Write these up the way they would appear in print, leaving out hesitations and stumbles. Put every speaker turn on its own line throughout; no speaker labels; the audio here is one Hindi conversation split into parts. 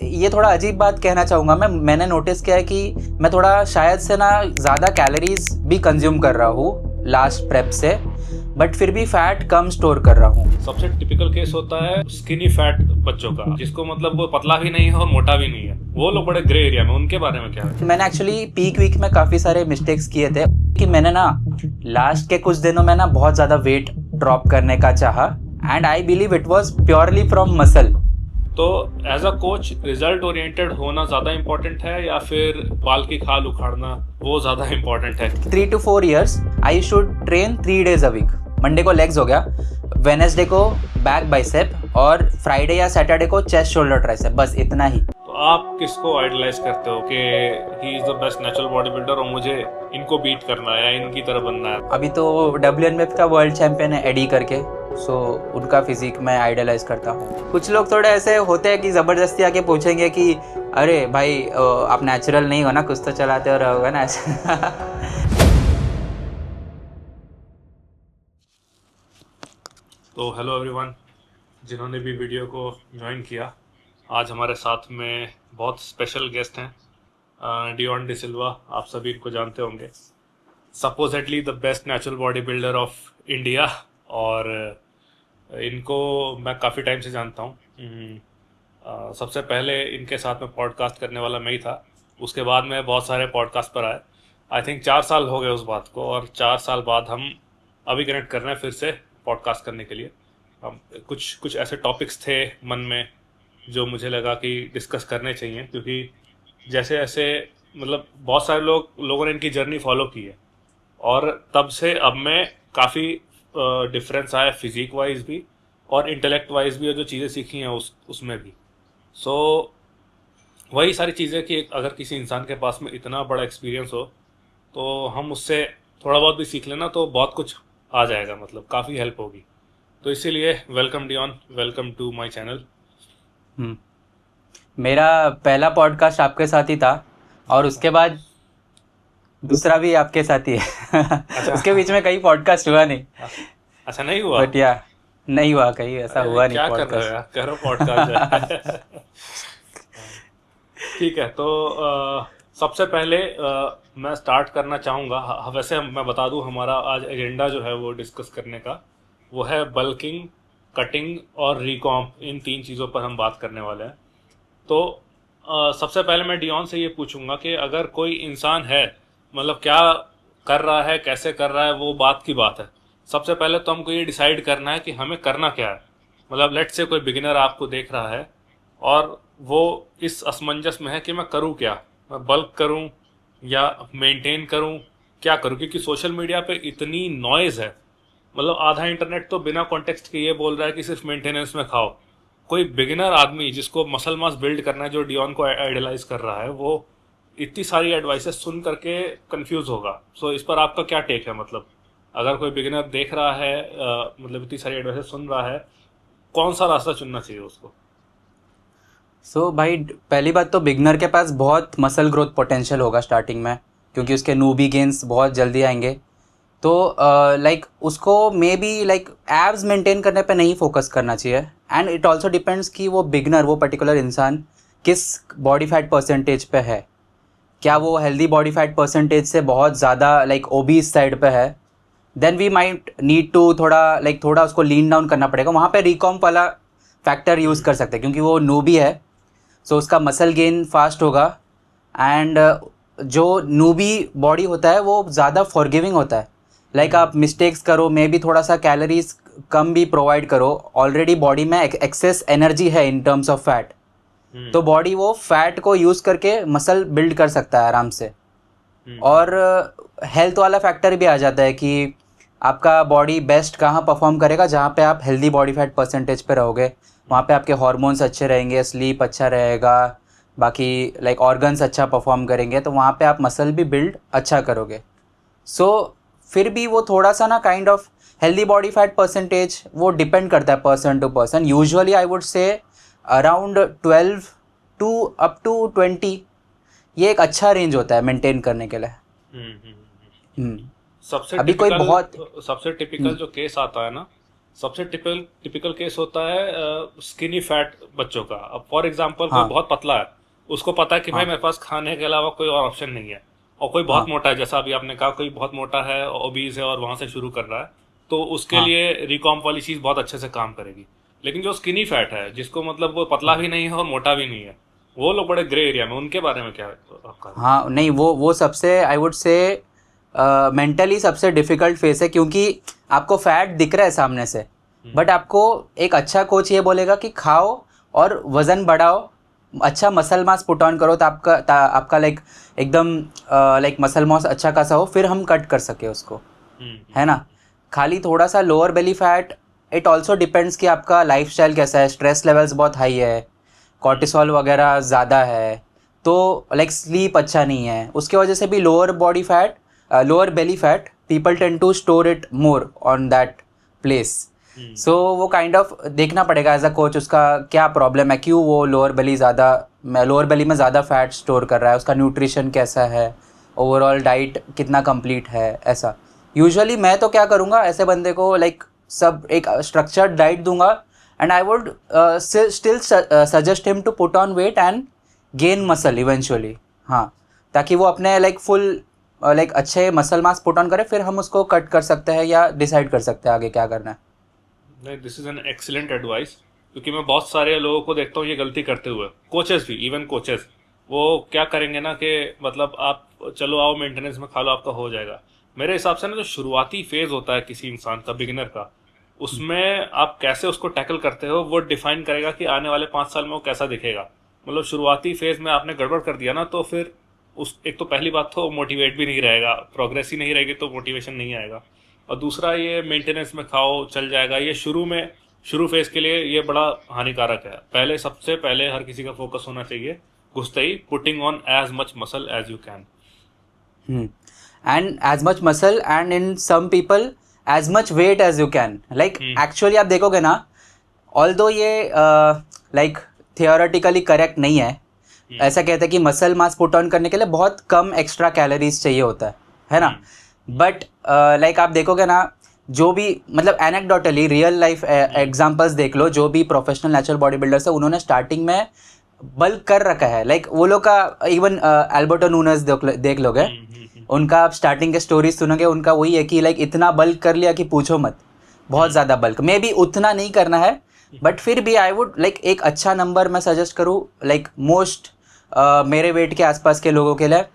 ये थोड़ा अजीब बात कहना चाहूँगा मैंने नोटिस किया है कि मैं थोड़ा शायद से ना ज़्यादा कैलोरीज भी कंज्यूम कर रहा हूँ लास्ट प्रेप से, बट फिर भी फैट कम स्टोर कर रहा हूँ।
सबसे टिपिकल केस होता है स्किनी फैट बच्चों का, जिसको मतलब वो पतला भी नहीं है और मोटा भी नहीं है, वो लोग बड़े ग्रे एरिया में। उनके बारे में क्या है?
मैंने एक्चुअली पीक वीक में काफ़ी सारे मिस्टेक्स किए थे कि मैंने ना लास्ट के कुछ दिनों में ना बहुत ज़्यादा वेट ड्रॉप करने का चाहा, and I believe it was purely from muscle.
तो as a coach result oriented होना ज्यादा इम्पोर्टेंट है या फिर बाल की खाल उखाड़ना वो ज्यादा इम्पोर्टेंट है?
3 to 4 years I should train 3 days a week. Monday को लेग्स हो गया, वेनेसडे को बैक बाइसेप, और फ्राइडे या सैटरडे को चेस्ट शोल्डर ट्राइसेप, बस इतना ही।
तो आप किसको आइडलाइज करते हो कि he is the best natural body builder और मुझे इनको बीट करना है या इनकी तरह बनना है?
अभी तो WNBF का वर्ल्ड चैंपियन है एडी करके, सो उनका फिजिक मैं आइडलाइज करता हूँ। कुछ लोग थोड़े ऐसे होते हैं कि ज़बरदस्ती आके पूछेंगे कि अरे भाई आप नेचुरल नहीं हो ना, कुछ तो चलाते हो रहोगे ना ऐसा।
तो हेलो एवरीवन, जिन्होंने भी वीडियो को ज्वाइन किया, आज हमारे साथ में बहुत स्पेशल गेस्ट हैं डियॉन डिसिल्वा। आप सभी इनको जानते होंगे, supposedly the best natural body builder of India, और इनको मैं काफ़ी टाइम से जानता हूँ। सबसे पहले इनके साथ में पॉडकास्ट करने वाला मैं ही था, उसके बाद में बहुत सारे पॉडकास्ट पर आए। आई थिंक 4 साल हो गए उस बात को, और 4 साल बाद हम अभी कनेक्ट कर रहे हैं फिर से पॉडकास्ट करने के लिए। हम कुछ ऐसे टॉपिक्स थे मन में जो मुझे लगा कि डिस्कस करने चाहिए, क्योंकि जैसे ऐसे मतलब बहुत सारे लोगों ने इनकी जर्नी फॉलो की है, और तब से अब में काफ़ी डिफरेंस आया फिजिक वाइज भी और इंटेलेक्ट वाइज भी, और जो चीज़ें सीखी हैं उसमें भी। सो वही सारी चीज़ें कि अगर किसी इंसान के पास में इतना बड़ा एक्सपीरियंस हो तो हम उससे थोड़ा बहुत भी सीख लेना तो बहुत कुछ आ जाएगा, मतलब काफ़ी हेल्प होगी। तो इसीलिए welcome Dion, welcome to my channel.
मेरा पहला पॉडकास्ट आपके साथ ही था, और उसके बाद दूसरा भी आपके साथ ही है।
अच्छा।
उसके बीच में कहीं पॉडकास्ट हुआ नहीं।
अच्छा, नहीं हुआ?
बट या नहीं हुआ, कहीं ऐसा हुआ नहीं
क्या कर रहे हो यार, करो पॉडकास्ट। ठीक है, तो सबसे पहले मैं स्टार्ट करना चाहूँगा। वैसे मैं बता दूँ, हमारा आज एजेंडा जो है वो डिस्कस करने का वो है बल्किंग, कटिंग और रिकॉम्प। इन 3 चीज़ों पर हम बात करने वाले हैं। तो सबसे पहले मैं डियॉन से ये पूछूंगा कि अगर कोई इंसान है, मतलब क्या कर रहा है, कैसे कर रहा है, वो बात की बात है। सबसे पहले तो हमको ये डिसाइड करना है कि हमें करना क्या है। मतलब लेट्स से कोई बिगिनर आपको देख रहा है और वो इस असमंजस में है कि मैं करूँ क्या, मैं बल्क करूँ या मेंटेन करूँ, क्या करूँ, क्योंकि सोशल मीडिया पे इतनी नॉइज़ है। मतलब आधा इंटरनेट तो बिना कॉन्टेक्स्ट के ये बोल रहा है कि सिर्फ मेंटेनेंस में खाओ। कोई बिगिनर आदमी जिसको मसल मास बिल्ड करना है, जो डियॉन को आइडलाइज कर रहा है, वो इतनी सारी एडवाइसेस सुन करके कंफ्यूज होगा। सो इस पर आपका क्या टेक है? मतलब अगर कोई बिगिनर देख रहा है, मतलब इतनी सारी एडवाइसेस सुन रहा है, कौन सा रास्ता चुनना चाहिए उसको?
सो भाई, पहली बात तो बिगनर के पास बहुत मसल ग्रोथ पोटेंशियल होगा स्टार्टिंग में, क्योंकि उसके नूबी गेन्स बहुत जल्दी आएंगे। तो लाइक उसको may be like abs maintain करने पे नहीं फोकस करना चाहिए, एंड इट ऑल्सो डिपेंड्स कि वो बिगनर, वो पर्टिकुलर इंसान किस बॉडी फैट परसेंटेज पे है। क्या वो हेल्दी बॉडी फैट परसेंटेज से बहुत ज़्यादा लाइक ओबीस साइड पे है, then we might need to थोड़ा उसको लीन डाउन करना पड़ेगा। वहाँ पे रिकॉम्प वाला फैक्टर यूज़ कर सकते हैं, क्योंकि वो नूबी है, सो उसका मसल गेन फास्ट होगा। एंड जो नूबी बॉडी होता है वो ज़्यादा फॉरगिविंग होता है। लाइक आप मिस्टेक्स करो, मे बी थोड़ा सा कैलोरीज कम भी प्रोवाइड करो, ऑलरेडी बॉडी में एक्सेस एनर्जी है इन टर्म्स ऑफ फैट, तो बॉडी वो फैट को यूज़ करके मसल बिल्ड कर सकता है आराम से। और हेल्थ वाला फैक्टर भी आ जाता है कि आपका बॉडी बेस्ट कहाँ परफॉर्म करेगा, जहाँ पे आप हेल्दी बॉडी फैट परसेंटेज पे रहोगे, वहाँ पे आपके हार्मोन्स अच्छे रहेंगे, स्लीप अच्छा रहेगा, बाकी लाइक ऑर्गन्स अच्छा परफॉर्म करेंगे, तो वहाँ पे आप मसल भी बिल्ड अच्छा करोगे। सो फिर भी वो थोड़ा सा ना kind of healthy body fat percentage वो डिपेंड करता है person to person. Usually I would say around 12 to up to 20, ये एक अच्छा रेंज होता है मेंटेन करने के लिए।
सबसे
अभी कोई बहुत
सबसे टिपिकल जो केस आता है ना, सबसे टिपिकल केस होता है स्किनी फैट बच्चों का। अब फॉर एग्जांपल कोई
हाँ
बहुत पतला है, उसको पता है कि भाई
हाँ
मेरे पास खाने के अलावा कोई और ऑप्शन नहीं है। और कोई बहुत
हाँ
मोटा है, जैसा अभी आपने कहा, कोई बहुत मोटा है, ओबीज है और वहां से शुरू कर रहा है, तो उसके
हाँ
लिए रिकॉम्प वाली चीज बहुत अच्छे से काम करेगी। लेकिन जो स्किनी फैट है, जिसको मतलब वो पतला भी नहीं है और मोटा भी नहीं है, वो लोग बड़े ग्रे एरिया में, उनके बारे में क्या है आपका?
हाँ। नहीं, वो सबसे आई वुड से मेंटली सबसे डिफिकल्ट फेस है, क्योंकि आपको फैट दिख रहा है सामने से, बट आपको एक अच्छा कोच ये बोलेगा कि खाओ और वज़न बढ़ाओ, अच्छा मसल मास पुट ऑन करो, तो आपका लाइक एकदम लाइक मसल मास अच्छा खासा हो, फिर हम कट कर सके उसको, है ना। खाली थोड़ा सा lower belly fat, it also depends कि आपका लाइफस्टाइल कैसा है, स्ट्रेस लेवल्स बहुत हाई है, कॉर्टिसोल वगैरह ज़्यादा है, तो लाइक स्लीप अच्छा नहीं है, उसके वजह से भी lower body fat, lower belly fat, people tend to store it more on that place. So वो काइंड ऑफ देखना पड़ेगा एज अ कोच, उसका क्या प्रॉब्लम है, क्यों वो लोअर बेली में ज़्यादा फैट स्टोर कर रहा है, उसका न्यूट्रिशन कैसा है, ओवरऑल डाइट कितना कंप्लीट है, ऐसा। यूजुअली मैं तो क्या करूँगा ऐसे बंदे को, लाइक सब एक स्ट्रक्चर्ड डाइट दूंगा, and I would still suggest him to put on weight and gain muscle eventually. हाँ, ताकि वो अपने लाइक फुल लाइक अच्छे मसल मास पुट ऑन करे, फिर हम उसको कट कर सकते हैं या डिसाइड कर सकते हैं आगे क्या करना है।
नहीं, this is an excellent advice, क्योंकि मैं बहुत सारे लोगों को देखता हूँ ये गलती करते हुए, कोचेस भी, इवन कोचेस, वो क्या करेंगे ना कि मतलब आप चलो आओ मेंटेनेंस में खा लो, आपका हो जाएगा। मेरे हिसाब से ना जो शुरुआती फेज होता है किसी इंसान का, बिगिनर का, उसमें आप कैसे उसको टैकल करते हो वो डिफाइन करेगा कि आने वाले 5 साल में वो कैसा दिखेगा। मतलब शुरुआती फेज में आपने गड़बड़ कर दिया ना, तो फिर उस एक तो पहली बात तो मोटिवेट भी नहीं रहेगा, प्रोग्रेस ही नहीं रहेगी तो मोटिवेशन नहीं आएगा। और दूसरा ये मेंटेनेंस में खाओ चल जाएगा, ये शुरू फेज के लिए ये बड़ा हानिकारक है। पहले सबसे पहले हर किसी का फोकस होना चाहिए घुसते ही, putting on as much muscle as you can.
And as much muscle, and in some people as much weight as you can, like actually आप देखोगे ना, ऑल्दो ये लाइक थियोरेटिकली करेक्ट नहीं है, ऐसा कहते हैं कि मसल मास पुट ऑन करने के लिए बहुत कम एक्स्ट्रा कैलोरीज चाहिए होता है ना। बट लाइक आप देखोगे ना, जो भी मतलब एनेक्डोटली रियल लाइफ एग्जांपल्स देख लो, जो भी प्रोफेशनल नेचुरल बॉडी बिल्डर्स है, उन्होंने स्टार्टिंग में बल्क कर रखा है, लाइक वो लोग का इवन एल्बर्टो नूनेस देख लोगे, उनका आप स्टार्टिंग के स्टोरीज सुनोगे, उनका वही है कि लाइक इतना बल्क कर लिया कि पूछो मत, बहुत ज़्यादा बल्क। मे बी उतना नहीं करना है, बट फिर भी आई वुड लाइक एक अच्छा नंबर मैं सजेस्ट करूँ, लाइक मोस्ट मेरे वेट के आसपास के लोगों के लिए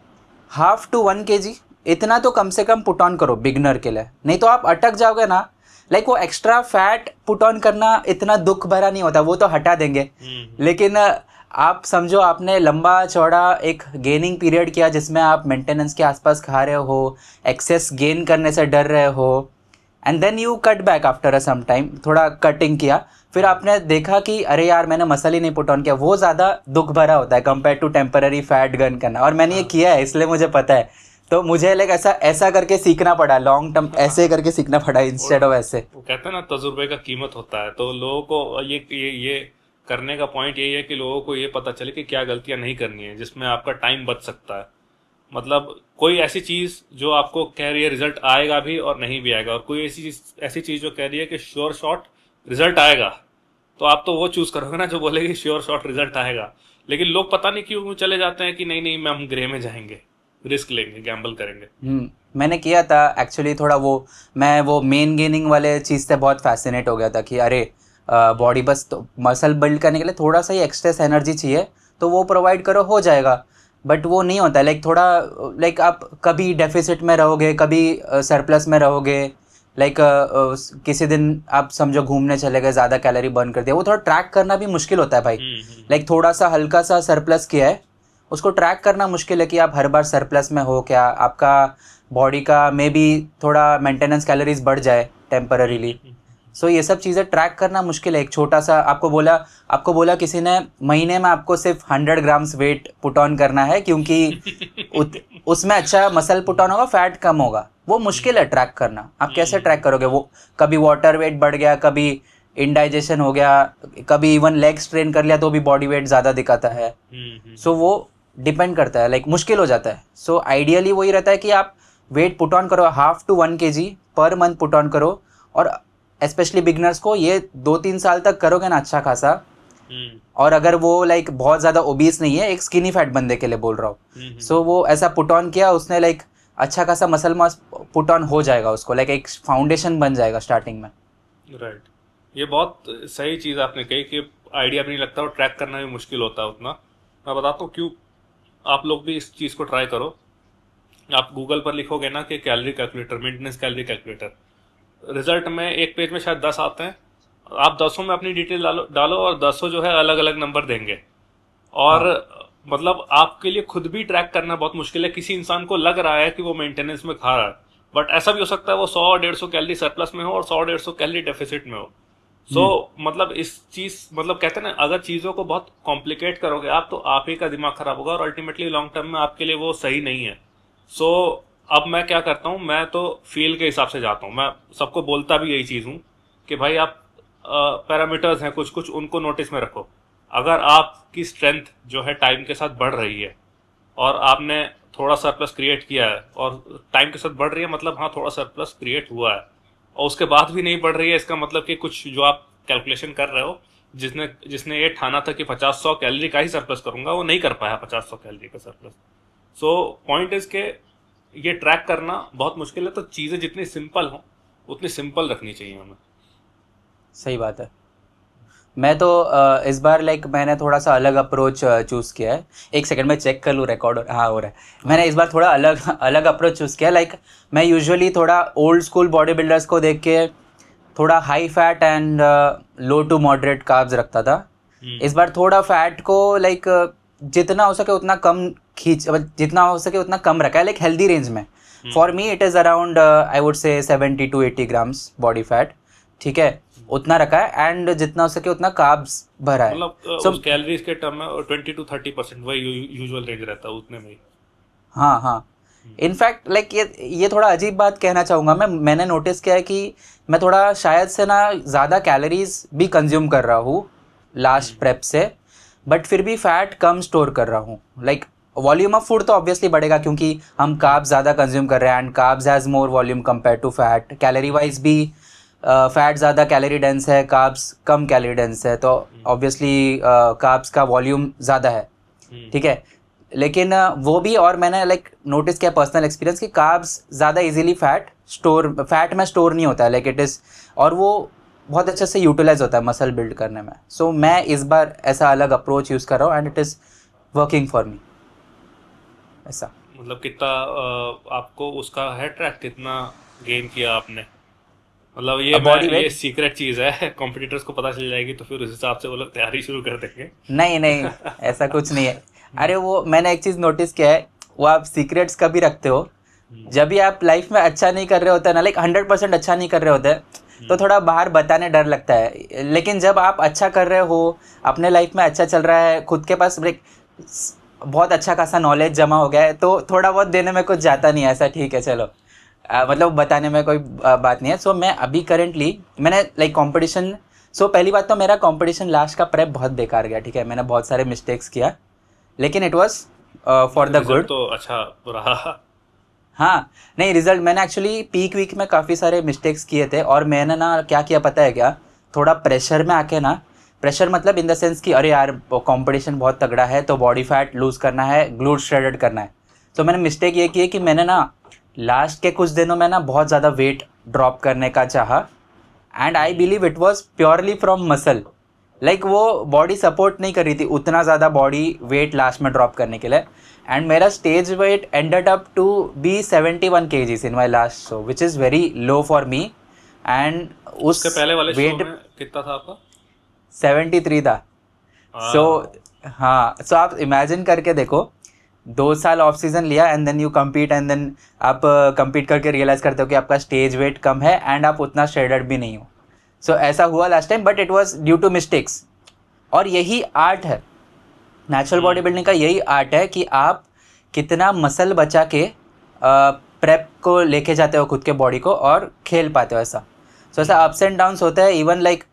1/2 to 1 kg, इतना तो कम से कम पुट ऑन करो बिगनर के लिए, नहीं तो आप अटक जाओगे ना। लाइक वो एक्स्ट्रा फैट पुट ऑन करना इतना दुख भरा नहीं होता, वो तो हटा देंगे, लेकिन आप समझो आपने लंबा चौड़ा एक गेनिंग पीरियड किया जिसमें आप मेंटेनेंस के आसपास खा रहे हो, एक्सेस गेन करने से डर रहे हो, and then you cut back after a some time, थोड़ा कटिंग किया, फिर आपने देखा कि अरे यार मैंने मसल ही नहीं पुट ऑन किया, वो ज़्यादा दुख भरा होता है compare to temporary fat gain करना। और मैंने ये किया है इसलिए मुझे पता है, तो मुझे लाइक ऐसा करके सीखना पड़ा, लॉन्ग टर्म ऐसे करके सीखना पड़ा इंस्टेड ऑफ ऐसे।
वो कहते हैं ना तजुर्बे का कीमत होता है, तो लोगों को ये करने का पॉइंट यही है कि लोगों को ये पता चले कि क्या गलतियां नहीं करनी है, जिसमें आपका टाइम बच सकता है। मतलब कोई ऐसी चीज जो आपको कह रही है रिजल्ट आएगा भी और नहीं भी आएगा, और कोई ऐसी चीज जो कह रही है कि श्योर शॉट रिजल्ट आएगा, तो आप तो वो चूज करोगे ना जो बोलेगी श्योर शॉट रिजल्ट आएगा। लेकिन लोग पता नहीं क्यों चले जाते हैं कि नहीं नहीं, मैं हम ग्रे में जाएंगे, रिस्क लेंगे, गैम्बल करेंगे।
मैंने किया था एक्चुअली थोड़ा मैं वो मेन गेनिंग वाले चीज़ से बहुत फैसिनेट हो गया था कि अरे बॉडी बस तो मसल बिल्ड करने के लिए थोड़ा सा ही एक्स्ट्रेस एनर्जी चाहिए, तो वो प्रोवाइड करो हो जाएगा। बट वो नहीं होता, लाइक थोड़ा लाइक आप कभी डेफिसिट में रहोगे, कभी सरप्लस में रहोगे, लाइक किसी दिन आप समझो घूमने चले गए, ज़्यादा कैलोरी बर्न कर दिया, वो थोड़ा ट्रैक करना भी मुश्किल होता है भाई। लाइक थोड़ा सा हल्का सा सरप्लस किया है, उसको ट्रैक करना मुश्किल है कि आप हर बार सरप्लस में हो क्या, आपका बॉडी का मे बी थोड़ा मेंटेनेंस कैलोरीज बढ़ जाए टेम्पररीली। सो ये सब चीज़ें ट्रैक करना मुश्किल है। एक छोटा सा आपको बोला किसी ने महीने में आपको सिर्फ 100 ग्राम्स वेट पुट ऑन करना है, क्योंकि उसमें अच्छा मसल पुट ऑन होगा, फैट कम होगा, वो मुश्किल है ट्रैक करना। आप कैसे ट्रैक करोगे? वो कभी वाटर वेट बढ़ गया, कभी इंडाइजेशन हो गया, कभी इवन लेग स्ट्रेन कर लिया तो भी बॉडी वेट ज़्यादा दिखाता है। सो वो डिपेंड करता है, लाइक मुश्किल हो जाता है। सो आइडियली वही रहता है कि आप वेट पुट ऑन करो, 1/2 to 1 kg per month put on करो, और स्पेशली बिगनर्स को ये 2-3 साल तक करोगे ना अच्छा खासा, और अगर वो लाइक बहुत ज़्यादा ओबीस नहीं है, एक स्किनी फैट बंदे के लिए बोल रहा हूँ, सो वो ऐसा पुट ऑन किया उसने, लाइक अच्छा खासा मसल मास पुट ऑन हो जाएगा उसको, लाइक एक फाउंडेशन बन जाएगा स्टार्टिंग में।
राइट, ये बहुत सही चीज़ आपने कही कि आइडिया भी नहीं लगता और ट्रैक करना भी मुश्किल होता है उतना। मैं बताता हूँ क्यों। आप लोग भी इस चीज़ को ट्राई करो। आप गूगल पर लिखोगे ना कि calorie calculator, maintenance calorie calculator, result में एक पेज में शायद 10 आते हैं। आप 10 में अपनी डिटेल डालो और 10 जो है अलग अलग नंबर देंगे। और मतलब आपके लिए खुद भी ट्रैक करना बहुत मुश्किल है। किसी इंसान को लग रहा है कि वो मेंटेनेंस में खा रहा है, बट ऐसा भी हो सकता है वो 100-150 कैलोरी सरप्लस में हो और 100-150 कैलोरी डेफिसिट में हो। मतलब इस चीज, मतलब कहते हैं ना, अगर चीजों को बहुत कॉम्प्लिकेट करोगे आप तो आप ही का दिमाग खराब होगा और अल्टीमेटली लॉन्ग टर्म में आपके लिए वो सही नहीं है। अब मैं क्या करता हूँ, मैं तो फील के हिसाब से जाता हूँ। मैं सबको बोलता भी यही चीज हूँ कि भाई आप पैरामीटर्स हैं कुछ कुछ, उनको नोटिस में रखो। अगर आपकी स्ट्रेंथ जो है टाइम के साथ बढ़ रही है और आपने थोड़ा सरप्लस क्रिएट किया है और टाइम के साथ बढ़ रही है, मतलब हाँ थोड़ा सरप्लस क्रिएट हुआ है, और उसके बाद भी नहीं बढ़ रही है, इसका मतलब कि कुछ जो आप कैलकुलेशन कर रहे हो, जिसने जिसने ये ठाना था कि 50-100 कैलोरी का ही सरप्लस करूंगा, वो नहीं कर पाया 50-100 कैलोरी का सरप्लस। पॉइंट इज के ये ट्रैक करना बहुत मुश्किल है। तो चीज़ें जितनी सिंपल हो उतनी सिंपल रखनी चाहिए हमें।
सही बात है। मैं तो इस बार लाइक मैंने थोड़ा सा अलग अप्रोच चूज़ किया है। एक सेकंड में चेक कर लूँ रिकॉर्ड, हाँ हो रहा है। मैंने इस बार थोड़ा अलग अप्रोच चूज़ किया। लाइक मैं यूजुअली थोड़ा ओल्ड स्कूल बॉडी बिल्डर्स को देख के थोड़ा high fat and low to moderate carbs रखता था। इस बार थोड़ा फैट को लाइक जितना हो सके उतना कम जितना हो सके उतना कम रखा है, लाइक हेल्दी रेंज में। For me it is around I would से 70-80 ग्राम्स बॉडी फैट, ठीक है, उतना रखा है। एंड जितना हो सके उतना कार्ब्स भरा है।
मतलब उस कैलोरीज के टर्म में 20-30% वही यूजुअल रेंज रहता है उतने में।
हाँ इनफैक्ट लाइक ये थोड़ा अजीब बात कहना चाहूँगा मैंने नोटिस किया है कि मैं थोड़ा शायद से ना ज़्यादा कैलोरीज भी कंज्यूम कर रहा हूँ लास्ट प्रेप से, बट फिर भी फैट कम स्टोर कर रहा हूँ। लाइक वॉल्यूम ऑफ फूड तो ऑब्वियसली बढ़ेगा क्योंकि हम कार्ब्स ज़्यादा कंज्यूम कर रहे हैं, and carbs has more volume compare to fat. Calorie wise भी फैट ज़्यादा कैलोरी डेंस है, कार्ब्स कम कैलोरी डेंस है, तो ऑब्वियसली कार्ब्स का वॉल्यूम ज़्यादा है, ठीक है। लेकिन वो भी, और मैंने लाइक नोटिस किया पर्सनल एक्सपीरियंस कि कार्ब्स ज़्यादा इजीली फैट में स्टोर नहीं होता है, लाइक इट इज़, और वो बहुत अच्छे से यूटिलाइज होता है मसल बिल्ड करने में। सो मैं इस बार ऐसा अलग अप्रोच यूज़ कर रहा हूँ and it is working for me. ऐसा
मतलब कितना आपको उसका है ट्रैक, कितना गेन किया आपने? मतलब ये सीक्रेट चीज़ है, कॉम्पिटिटर्स को पता चल जाएगी तो फिर उस हिसाब से वो लोग तैयारी शुरू कर देंगे।
नहीं ऐसा कुछ नहीं है। अरे वो मैंने एक चीज़ नोटिस किया है, वो आप सीक्रेट्स कभी रखते हो जब भी आप लाइफ में अच्छा नहीं कर रहे होते ना, लाइक 100% अच्छा नहीं कर रहे होते, तो थोड़ा बाहर बताने डर लगता है। लेकिन जब आप अच्छा कर रहे हो, अपने लाइफ में अच्छा चल रहा है, खुद के पास लाइक बहुत अच्छा खासा नॉलेज जमा हो गया है, तो थोड़ा बहुत देने में कुछ जाता नहीं है, ऐसा ठीक है चलो, मतलब बताने में कोई बात नहीं है। सो मैं अभी करेंटली मैंने लाइक कंपटीशन, पहली बात तो मेरा कंपटीशन लास्ट का प्रेप बहुत बेकार गया, ठीक है, मैंने बहुत सारे मिस्टेक्स किया, लेकिन it was for the good.
तो अच्छा रहा।
हाँ नहीं, रिजल्ट मैंने एक्चुअली पीक वीक में काफ़ी सारे मिस्टेक्स किए थे, और मैंने ना क्या किया पता है क्या, थोड़ा प्रेशर में आके ना, प्रेशर मतलब इन द सेंस कि अरे यार कंपटीशन बहुत तगड़ा है तो बॉडी फैट लूज़ करना है, ग्लूट श्रेडेड करना है। तो मैंने मिस्टेक ये की है कि मैंने ना लास्ट के कुछ दिनों में ना बहुत ज़्यादा वेट ड्रॉप करने का चाहा, and I believe it was purely from muscle. Like वो बॉडी सपोर्ट नहीं कर रही थी उतना ज़्यादा बॉडी वेट लास्ट में ड्रॉप करने के लिए, एंड मेरा stage weight ended up to be 71 kgs in my last show, which is very low for me. And उसके
पहले वाले वेट शो में कितना था आपका?
73 था। सो आप इमेजिन करके देखो, 2 साल ऑफ सीजन लिया and then you compete, and then आप कम्पीट करके रियलाइज़ करते हो कि आपका स्टेज वेट कम है एंड आप उतना श्रेडेड भी नहीं हो। सो ऐसा हुआ last time, but it was due to mistakes. और यही आर्ट है नेचुरल बॉडी बिल्डिंग का, यही आर्ट है कि आप कितना मसल बचा के प्रेप को लेके जाते हो खुद के बॉडी को और खेल पाते हो। ऐसा अप्स एंड डाउन्स होता है। इवन लाइक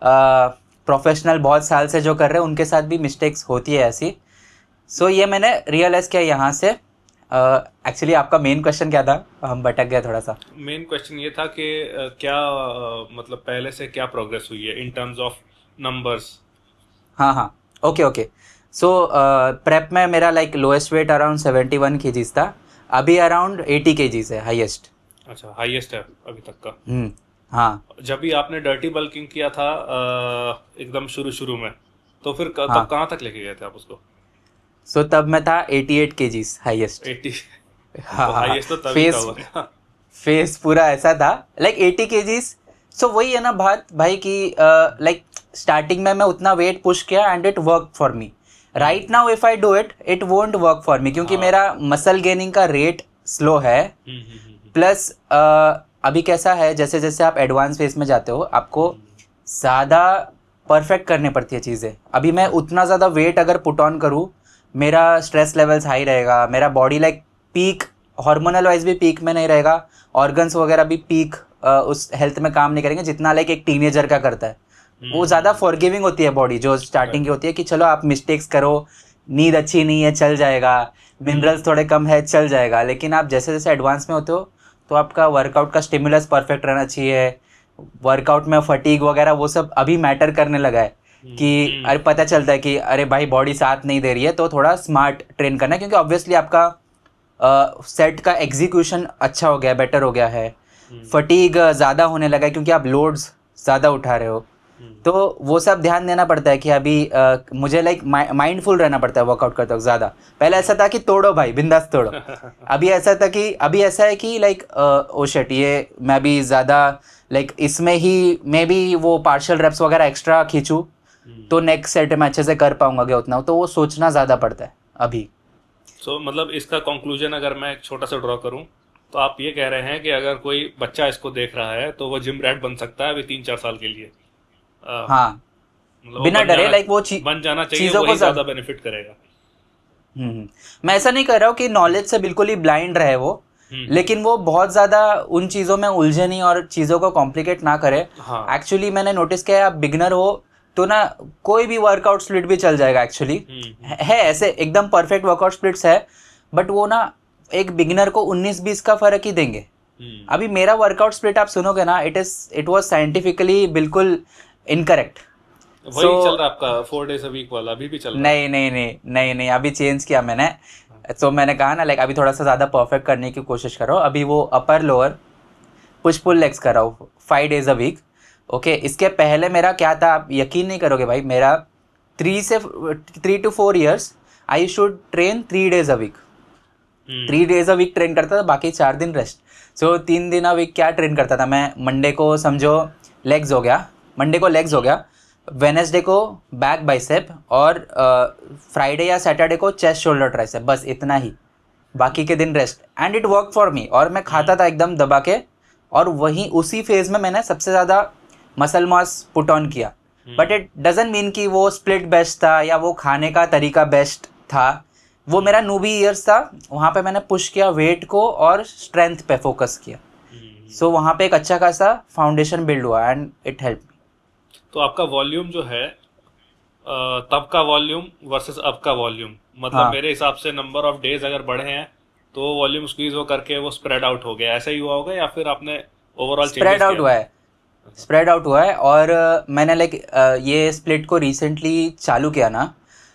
प्रोफेशनल बहुत साल से जो कर रहे हैं उनके साथ भी मिस्टेक्स होती है ऐसी। ये मैंने रियलाइज़ किया यहाँ से, एक्चुअली आपका मेन क्वेश्चन क्या था, हम भटक गए थोड़ा सा।
मेन क्वेश्चन ये था कि क्या मतलब पहले से क्या प्रोग्रेस हुई है इन टर्म्स ऑफ नंबर्स।
हाँ हाँ, ओके ओके। सो प्रेप में मेरा like lowest weight around 71 kgs था, अभी अराउंड 80 केजीज है हाईएस्ट।
अच्छा, हाईएस्ट है अभी तक का।
हाँ
जब भी आपने डर्टी बल्किंग किया था एकदम शुरू शुरू में, तो फिर तब
हाँ।
कहाँ तक लेके गए थे आप उसको?
सो तब मैं था 88 केजीज हाईएस्ट।
80?
हाँ
तो
हाँ हाँ।
हाईएस्ट तो तभी का
फेस
होगा।
फेस पूरा ऐसा था लाइक 80 केजीज। सो वही है ना बात भाई कि लाइक स्टार्टिंग में मैं उतना वेट पुश किया and it work for me. Right now if I do it it won't work for me, क्योंकि
हाँ।
मेरा मसल गेनिंग का रेट स्लो है। प्लस अभी कैसा है, जैसे जैसे आप एडवांस फेज में जाते हो आपको ज़्यादा परफेक्ट करनी पड़ती है चीज़ें। अभी मैं उतना ज़्यादा वेट अगर पुट ऑन करूँ, मेरा स्ट्रेस लेवल्स हाई रहेगा, मेरा body like peak hormonal wise भी पीक में नहीं रहेगा, ऑर्गन्स वगैरह भी पीक उस हेल्थ में काम नहीं करेंगे जितना लाइक एक टीनेजर का करता है। वो ज़्यादा फॉरगिविंग होती है बॉडी जो स्टार्टिंग की होती है कि चलो आप मिस्टेक्स करो, नींद अच्छी नहीं है चल जाएगा, मिनरल्स थोड़े कम है चल जाएगा। लेकिन आप जैसे जैसे एडवांस में होते हो तो आपका वर्कआउट का स्टिमुलस परफेक्ट रहना चाहिए, वर्कआउट में फटीग वगैरह वो सब अभी मैटर करने लगा है कि अरे पता चलता है कि अरे भाई बॉडी साथ नहीं दे रही है, तो थोड़ा स्मार्ट ट्रेन करना है, क्योंकि ऑब्वियसली आपका सेट का एग्जीक्यूशन अच्छा हो गया, बेटर हो गया है, फटीग ज़्यादा होने लगा है क्योंकि आप लोड्स ज़्यादा उठा रहे हो। तो वो सब ध्यान देना पड़ता है कि अभी मुझे लाइक माइंडफुल रहना पड़ता है वर्कआउट करते वक्त ज़्यादा। पहले ऐसा था कि तोड़ो भाई बिंदास तोड़ो, अभी ऐसा था कि अभी ऐसा है कि लाइक ओ शिट ये मैं भी ज़्यादा लाइक इसमें ही मे बी वो पार्शियल रेप्स वगैरह एक्स्ट्रा खींचूँ तो नेक्स्ट सेट में अच्छे से कर पाऊंगा क्या उतना, तो वो सोचना ज़्यादा पड़ता है अभी।
मतलब इसका कंक्लूजन अगर मैं एक छोटा सा ड्रॉ करूं, तो आप ये कह रहे हैं कि अगर कोई बच्चा इसको देख रहा है तो वो जिम रैट बन सकता है अभी 3-4 साल के लिए।
हाँ,
मतलब वो
बिना डरे लाइक वो
बन जाना चाहिए,
चीज़ों को
वही ज्यादा बेनिफिट करेगा।
मैं ऐसा नहीं कर रहा हूँ कि नॉलेज से बिल्कुल ही ब्लाइंड रहे वो, लेकिन वो बहुत ज़्यादा उन चीज़ों में उलझे नहीं और चीज़ों को कॉम्प्लिकेट ना करे।
हाँ।
एक्चुअली मैंने नोटिस किया है आप बिगनर हो तो ना कोई भी वर्कआउट स्प्लिट भी चल जाएगा एक्चुअली। है ऐसे एकदम परफेक्ट वर्कआउट स्प्लिट्स है, बट वो ना एक बिगिनर को 19-20 का फर्क ही देंगे। अभी मेरा वर्कआउट स्प्लिट आप सुनोगे ना, इट वाज साइंटिफिकली बिल्कुल इनकरेक्ट।
वही चल रहा है आपका 4 days a week वाला, अभी भी चल रहा है?
नहीं, अभी चेंज किया मैंने। तो मैंने कहा ना लाइक अभी थोड़ा सा ज़्यादा परफेक्ट करने की कोशिश करो। अभी वो upper lower push pull legs कर रहा हूँ 5 days a week। ओके, इसके पहले मेरा क्या था आप यकीन नहीं करोगे भाई, मेरा 3 to 4 years I should train 3 days a week। 3 days a week train करता था, बाकी 4 दिन रेस्ट। सो 3 दिन अ वीक क्या ट्रेन करता था मैं, मंडे को समझो लेग्स हो गया, वेनेसडे को बैक बाइसेप और फ्राइडे या सैटरडे को चेस्ट शोल्डर ट्राइसेप, बस इतना ही। बाकी के दिन rest and it work for me. और मैं खाता था एकदम दबा के, और वहीं उसी फेज में मैंने सबसे ज़्यादा मसल मास पुट ऑन किया। बट इट डजंट मीन कि वो स्प्लिट बेस्ट था या वो खाने का तरीका बेस्ट था। वो मेरा नूबी ईयर्स था, वहाँ पे मैंने पुश किया वेट को और स्ट्रेंथ पे फोकस किया। सो वहाँ पे एक अच्छा खासा फाउंडेशन बिल्ड हुआ एंड इट हेल्प।
तो आपका वॉल्यूम जो है तब का वॉल्यूम वर्सेस अब का वॉल्यूम, मतलब
हाँ।
मेरे हिसाब से नंबर ऑफ डेज अगर बढ़े हैं तो वॉल्यूम स्क्वीज हो करके वो स्प्रेड आउट हो गया, ऐसा ही हुआ होगा, या फिर आपने ओवरऑल
स्प्रेड आउट हुआ है, स्प्रेड आउट हुआ है। और मैंने लाइक ये स्प्लिट को रिसेंटली चालू किया ना,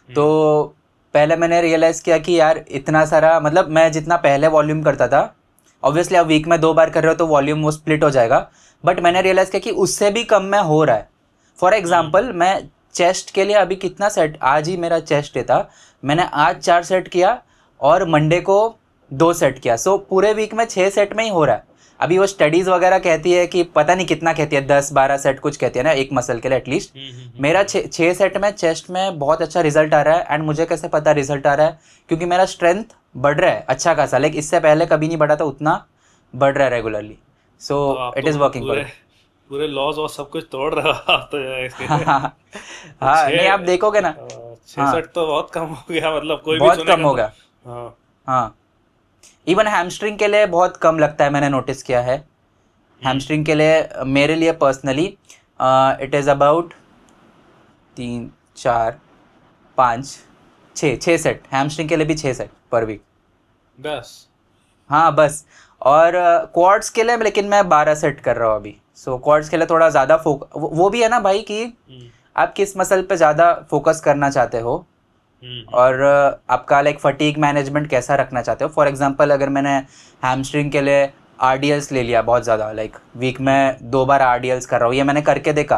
तो पहले मैंने रियलाइज़ किया कि यार इतना सारा, मतलब मैं जितना पहले वॉल्यूम करता था, ऑब्वियसली आप वीक में 2 बार कर रहे हो तो वॉल्यूम वो स्प्लिट हो जाएगा, बट मैंने रियलाइज़ किया कि उससे भी कम में हो रहा है। फॉर एग्जाम्पल मैं चेस्ट के लिए अभी कितना सेट, आज ही मेरा चेस्ट डे था, मैंने आज 4 सेट किया और मंडे को 2 सेट किया। सो पूरे वीक में 6 सेट में ही हो रहा है। अभी वो स्टडीज़ वगैरह कहती है कि पता नहीं कितना कहती है, 10-12 सेट कुछ कहती है ना एक मसल के लिए एटलीस्ट। मेरा 6 सेट में चेस्ट में बहुत अच्छा रिजल्ट आ रहा है। एंड मुझे कैसे पता रिजल्ट आ रहा है, क्योंकि मेरा स्ट्रेंथ बढ़ रहा है अच्छा खासा, लाइक इससे पहले कभी नहीं बढ़ा था उतना, बढ़ रहा है regularly. So it is working for.
पूरे लॉज और सब कुछ तोड़ रहा हो आप तो इसके।
हाँ नहीं आप देखोगे ना,
6 सेट तो बहुत कम हो गया, मतलब कोई भी
बहुत कम हो गया।
हाँ
हाँ, इवन हैमस्ट्रिंग के लिए बहुत कम लगता है, मैंने नोटिस किया है। हैमस्ट्रिंग के लिए मेरे लिए personally it is about 3, 4, 5, 6 set, hamstring के लिए भी 6 सेट पर वीक।
बस।
हाँ बस। और क्वाड्स के लिए लेकिन मैं 12 सेट कर रहा हूँ अभी। सो क्वाड्स के लिए थोड़ा ज़्यादा वो भी है ना भाई कि
हम्म
आप किस मसल पे ज़्यादा फोकस करना चाहते हो, और
हम्म।
आपका लाइक फटीग मैनेजमेंट कैसा रखना चाहते हो। फॉर एग्जांपल अगर मैंने हैमस्ट्रिंग के लिए आरडीएल्स ले लिया बहुत ज़्यादा, लाइक वीक में 2 बार आरडीएल्स कर रहा हूँ, ये मैंने करके देखा,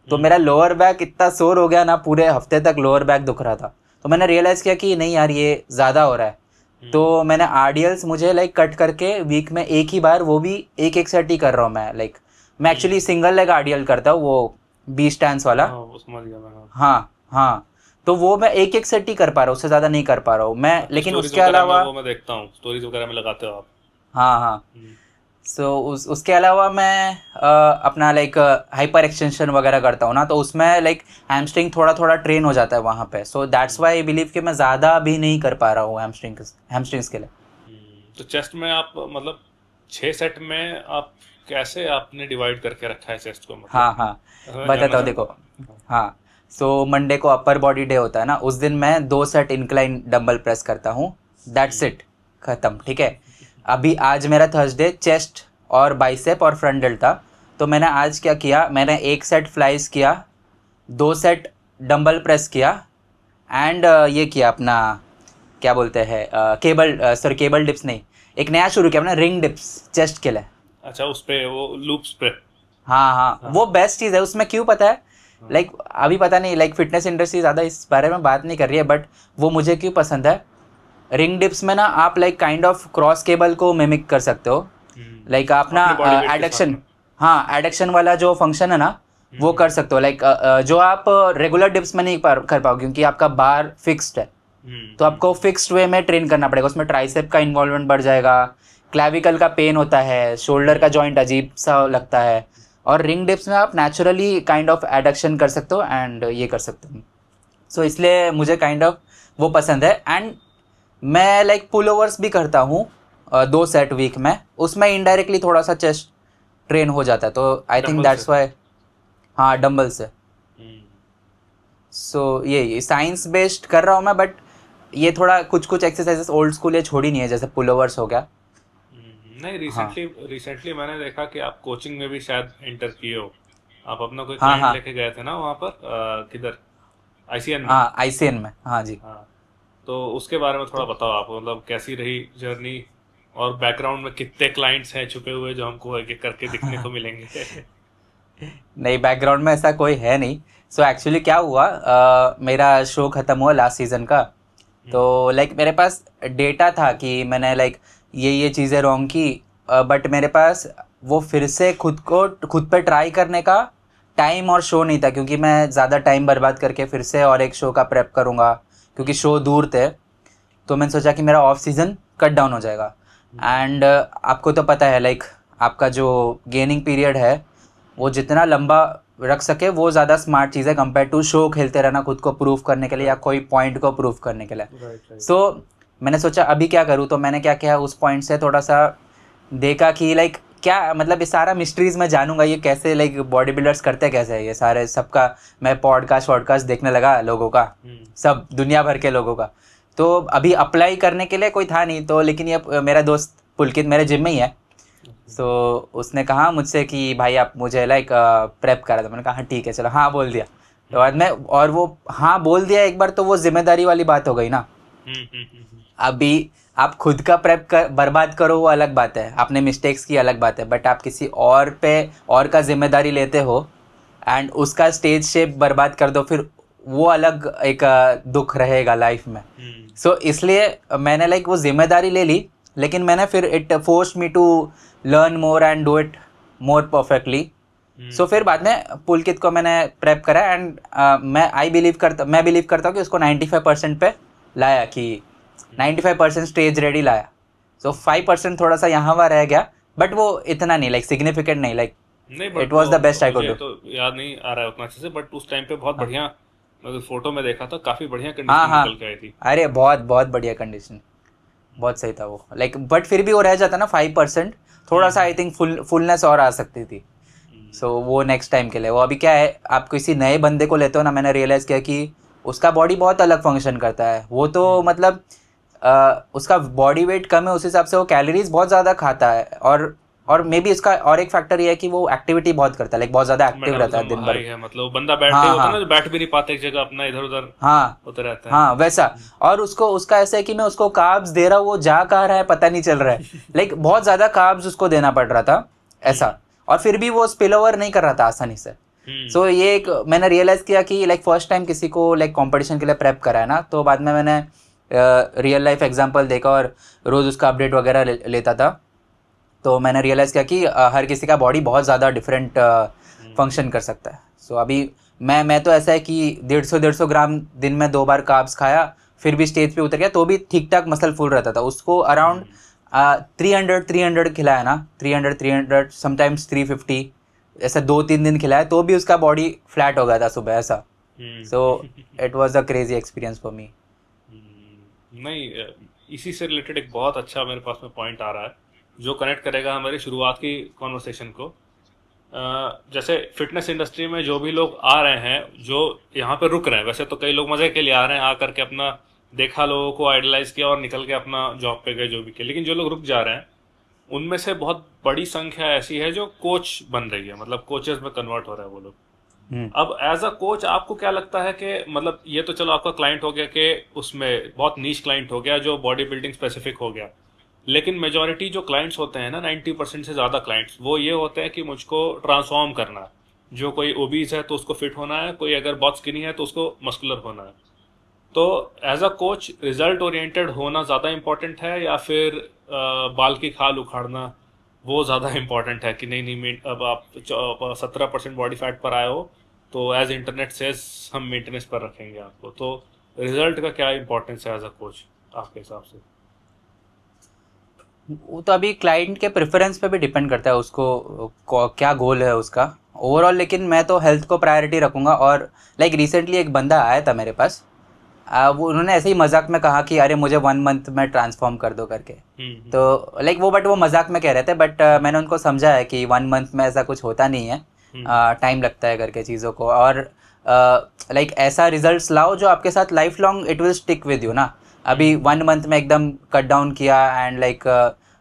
तो मेरा लोअर बैक इतना सोर हो गया ना, पूरे हफ्ते तक लोअर बैक दुख रहा था। तो मैंने रियलाइज़ किया कि नहीं यार ये ज़्यादा हो रहा है। तो मैंने आरडीएल्स मुझे लाइक कट करके वीक में एक ही बार, वो भी एक एक सेट ही कर रहा हूँ मैं। लाइक मैं एक्चुअली सिंगल लेग आरडीएल करता हूँ, वो बी स्टैंस वाला।
हाँ वो समझ गया मैं। हाँ।
हाँ हाँ। तो वो मैं एक एक सेट ही कर पा रहा हूँ, उससे ज़्यादा नहीं कर पा रहा हूँ मैं,
आपकी
लेकिन
स्टोरीज
उसके
वगैरह में
अलावा
वो मैं देखता हूँ, स्टोरीज वगैरह में लगाते हो आप।
हाँ हाँ।
हम्म
सो उसके अलावा मैं अपना लाइक हाइपर एक्सटेंशन वगैरह करता हूँ ना, तो उसमें लाइक हैमस्ट्रिंग थोड़ा थोड़ा ट्रेन हो जाता है वहाँ पे। So that's why I believe कि मैं ज़्यादा अभी नहीं कर पा रहा हूँ हैमस्ट्रिंग्स के लिए।
तो चेस्ट में आप मतलब 6 सेट में आप कैसे आपने डिवाइड करके रखा है चेस्ट को, मतलब
हाँ हाँ,
मैं जानना
बताता हूँ
चाहता
देखो।
हूँ।
हाँ। सो मंडे को अपर बॉडी डे होता है ना, उस दिन मैं 2 सेट इंक्लाइन डंबल प्रेस करता हूँ। दैट्स
हम्म
इट, ख़त्म, ठीक है। अभी आज मेरा थर्सडे चेस्ट और बाइसेप और फ्रंट डेल्ट था। तो मैंने आज क्या किया, मैंने 1 सेट फ्लाइज किया, 2 सेट डंबल प्रेस किया, एंड ये किया अपना, क्या बोलते हैं, केबल, सॉरी केबल डिप्स नहीं, एक नया शुरू किया अपना, रिंग डिप्स चेस्ट के लिए।
अच्छा, उस पे वो लूप्स पे।
हाँ हाँ,
हाँ
वो बेस्ट चीज़ है उसमें, क्यों पता है,
हाँ।
लाइक अभी पता नहीं, लाइक फिटनेस इंडस्ट्री ज़्यादा इस बारे में बात नहीं कर रही है, बट वो मुझे क्यों पसंद है। रिंग डिप्स में ना आप like kind of cross cable को मिमिक कर सकते हो। लाइक आप ना
अपने बॉडी वेट के साथ
एडक्शन,
में।
हाँ एडक्शन वाला जो फंक्शन है ना, वो
हम्म
कर सकते हो। लाइक जो आप रेगुलर डिप्स में नहीं कर पाओ, क्योंकि आपका बार फिक्स्ड है। तो आपको
हम्म।
फिक्स्ड वे में ट्रेन करना पड़ेगा, उसमें ट्राइसेप का इन्वॉल्वमेंट बढ़ जाएगा, क्लैविकल का पेन होता है, शोल्डर का
हम्म
जॉइंट अजीब सा लगता है। और रिंग डिप्स में आप नेचुरली काइंड ऑफ एडक्शन कर सकते हो एंड ये कर सकते हो। सो इसलिए मुझे काइंड ऑफ वो पसंद है। एंड मैं लाइक पुल ओवर्स भी करता हूँ 2 सेट वीक में, उसमें इनडायरेक्टली थोड़ा सा चेस्ट ट्रेन हो जाता है, तो आई थिंक
डंबल से।
That's why. हाँ डंबल से।
हम्म
सो ये साइंस बेस्ड कर रहा हूँ मैं, बट ये थोड़ा कुछ कुछ एक्सरसाइजेस ओल्ड स्कूल ये छोड़ी नहीं है, जैसे पुल ओवर्स हो गया।
नहीं,
हाँ
रिसेंटली रिसेंटली मैंने देखा कि आप कोचिंग में भी शायद इंटर किए हो। आप अपना कोई
हाँ
क्लाइंट
हाँ
लेके गए थे ना वहाँ पर, किधर, आईसीएन में।
हाँ, आईसीएन में, हाँ जी।
हाँ, तो उसके बारे में थोड़ा
तो
बताओ आप, मतलब कैसी रही जर्नी, और बैकग्राउंड में कितने क्लाइंट्स हैं छुपे हुए जो हमको एक एक करके दिखने को मिलेंगे।
नहीं, बैकग्राउंड में ऐसा कोई है नहीं। सो एक्चुअली क्या हुआ, मेरा शो ख़त्म हुआ लास्ट सीज़न का। तो
हम्म
लाइक मेरे पास डेटा था कि मैंने लाइक ये चीज़ें रॉन्ग की, बट मेरे पास वो फिर से खुद पे ट्राई करने का टाइम और शो नहीं था, क्योंकि मैं ज़्यादा टाइम बर्बाद करके फिर से और एक शो का प्रेप करूँगा, क्योंकि
हम्म
शो दूर थे। तो मैंने सोचा कि मेरा ऑफ सीज़न कट डाउन हो जाएगा।
हम्म
एंड आपको तो पता है लाइक आपका जो गेनिंग पीरियड है, वो जितना लंबा रख सके वो ज़्यादा स्मार्ट चीज़ है कंपेयर टू शो खेलते रहना खुद को प्रूव करने के लिए या
राइट
कोई पॉइंट को प्रूव करने के लिए।
Right right.
सो मैंने सोचा अभी क्या करूँ, तो मैंने क्या किया, उस पॉइंट से थोड़ा सा देखा कि लाइक क्या मतलब, ये सारा मिस्ट्रीज़ मैं जानूंगा, ये कैसे लाइक बॉडी बिल्डर्स करते कैसे हैं ये सारे सबका। मैं पॉडकास्ट वॉडकास्ट देखने लगा लोगों का,
हम्म
सब दुनिया भर के लोगों का। तो अभी अप्लाई करने के लिए कोई था नहीं, तो लेकिन ये मेरा दोस्त पुलकित मेरे जिम में ही है। सो उसने कहा मुझसे कि भाई आप मुझे लाइक प्रेप करा था। मैंने कहा हाँ ठीक है चलो, हाँ बोल दिया। तो बाद
हम्म
में, और वो हाँ बोल दिया एक बार, तो वो जिम्मेदारी वाली बात हो गई ना।
हम्म हम्म हम्म
अभी आप खुद का प्रेप कर बर्बाद करो वो अलग बात है, आपने मिस्टेक्स की अलग बात है, बट आप किसी और पे और का जिम्मेदारी लेते हो एंड उसका स्टेज शेप बर्बाद कर दो, फिर वो अलग एक दुख रहेगा लाइफ में।
हम्म
सो इसलिए मैंने लाइक वो जिम्मेदारी ले ली, लेकिन मैंने फिर it forced me to learn more and do it more perfectly. So फिर बाद में पुलकित को मैंने प्रेप करा एंड मैं बिलीव करता हूँ कि उसको 95% पे लाया, कि 95% स्टेज रेडी लाया। सो 5% थोड़ा सा यहाँ वहाँ रह गया, बट वो इतना नहीं, लाइक सिग्निफिकेंट नहीं, लाइक
नहीं,
it
but
was the best
वो
आई कुड
मुझे
डू।
तो याद नहीं आ रहा है उतना अच्छे से, बट उस टाइम पे बहुत
हाँ
बढ़िया, मैं फोटो में देखा था, काफी बढ़िया कंडीशन
हाँ
में
हाँ,
निकल के आई थी।
अरे बहुत बहुत बढ़िया कंडीशन, बहुत सही था वो, लाइक बट फिर भी वो रह जाता ना 5%, थोड़ा सा आई
हम्म
थिंक फुलनेस और आ सकती थी।
हम्म
सो वो नेक्स्ट टाइम के लिए, वो अभी क्या है, आप किसी नए बंदे को लेते हो ना, मैंने रियलाइज़ किया कि उसका बॉडी बहुत अलग फंक्शन करता है। वो तो
हम्म
मतलब उसका बॉडी वेट कम है, उस हिसाब से वो कैलोरीज बहुत ज़्यादा खाता है। और मे बी इसका और एक फैक्टर ये है कि वो एक्टिविटी बहुत करता है, लाइक बहुत ज़्यादा एक्टिव रहता है
मेटाबॉलिज्म
दिन भर।
हाई है, मतलब बंदा बैठे
हाँ
होता है
हाँ
ना, जो बैठ भी नहीं पाते एक जगह, अपना इधर उधर
हाँ
होते रहते हैं।
हाँ वैसा। और उसको उसका ऐसा है कि मैं उसको कार्ब्स दे रहा हूँ, वो जा कहाँ रहा है पता नहीं चल रहा है। लाइक बहुत ज़्यादा कार्ब्स उसको देना पड़ रहा था ऐसा। और फिर भी वो स्पिल ओवर नहीं कर रहा था आसानी से।
हम्म।
सो ये एक मैंने रियलाइज़ किया कि लाइक फर्स्ट टाइम किसी को लाइक कंपटीशन के लिए प्रेप करा है ना, तो बाद में मैंने रियल लाइफ एग्जांपल देखा और रोज़ उसका अपडेट वगैरह लेता था। तो मैंने रियलाइज़ किया कि हर किसी का बॉडी बहुत ज़्यादा डिफरेंट फंक्शन कर सकता है। सो अभी मैं तो ऐसा है कि 150 ग्राम दिन में 2 बार कार्ब्स खाया, फिर भी स्टेज पे उतर गया तो भी ठीक ठाक मसल फुल रहता था। उसको अराउंड 300 खिलाया ना, 300 समटाइम्स 350, ऐसा 2-3 दिन खिलाया तो भी उसका बॉडी फ्लैट हो गया था सुबह ऐसा। So it was a crazy experience for me.
नहीं, इसी से रिलेटेड एक बहुत अच्छा मेरे पास में पॉइंट आ रहा है जो कनेक्ट करेगा हमारी शुरुआत की कॉन्वर्सेशन को। जैसे फिटनेस इंडस्ट्री में जो भी लोग आ रहे हैं, जो यहाँ पे रुक रहे हैं, वैसे तो कई लोग मजे के लिए आ रहे हैं, आकर के अपना देखा, लोगों को आइडलाइज किया और निकल के अपना जॉब पे गए जो भी किया, लेकिन जो लोग रुक जा रहे हैं उनमें से बहुत बड़ी संख्या ऐसी है जो कोच बन रही है, मतलब कोचेस में कन्वर्ट हो रहा है वो लोग। अब एज अ कोच आपको क्या लगता है कि मतलब ये तो चलो आपका क्लाइंट हो गया कि उसमें बहुत नीश क्लाइंट हो गया जो बॉडी बिल्डिंग स्पेसिफिक हो गया, लेकिन मेजोरिटी जो क्लाइंट्स होते हैं ना, 90% से ज़्यादा क्लाइंट्स वो ये होते हैं कि मुझको ट्रांसफॉर्म करना है। जो कोई ओबीज है तो उसको फिट होना है, कोई अगर बहुत स्किनी है तो उसको मस्कुलर होना है। तो as a coach result oriented होना ज़्यादा इम्पोर्टेंट है या फिर बाल की खाल उखाड़ना वो ज़्यादा इम्पोर्टेंट है कि नहीं नहीं, अब आप 17% बॉडी फैट पर आए हो तो एज इंटरनेट सेज हम मेंटेनेंस पर रखेंगे आपको, तो रिजल्ट का क्या इंपॉर्टेंस है एज अ कोच आपके हिसाब से?
वो तो अभी क्लाइंट के प्रेफरेंस पे भी डिपेंड करता है, उसको क्या गोल है उसका ओवरऑल। लेकिन मैं तो हेल्थ को प्रायोरिटी रखूँगा। और लाइक रिसेंटली एक बंदा आया था मेरे पास, वो उन्होंने ऐसे ही मजाक में कहा कि अरे मुझे 1 मंथ में ट्रांसफॉर्म कर दो करके। तो लाइक वो मजाक में कह रहे थे, बट मैंने उनको समझाया कि 1 मंथ में ऐसा कुछ होता नहीं है, टाइम लगता है करके चीज़ों को। और लाइक ऐसा रिजल्ट्स लाओ जो आपके साथ life long it will stick with you ना। अभी 1 मंथ में एकदम कट डाउन किया एंड लाइक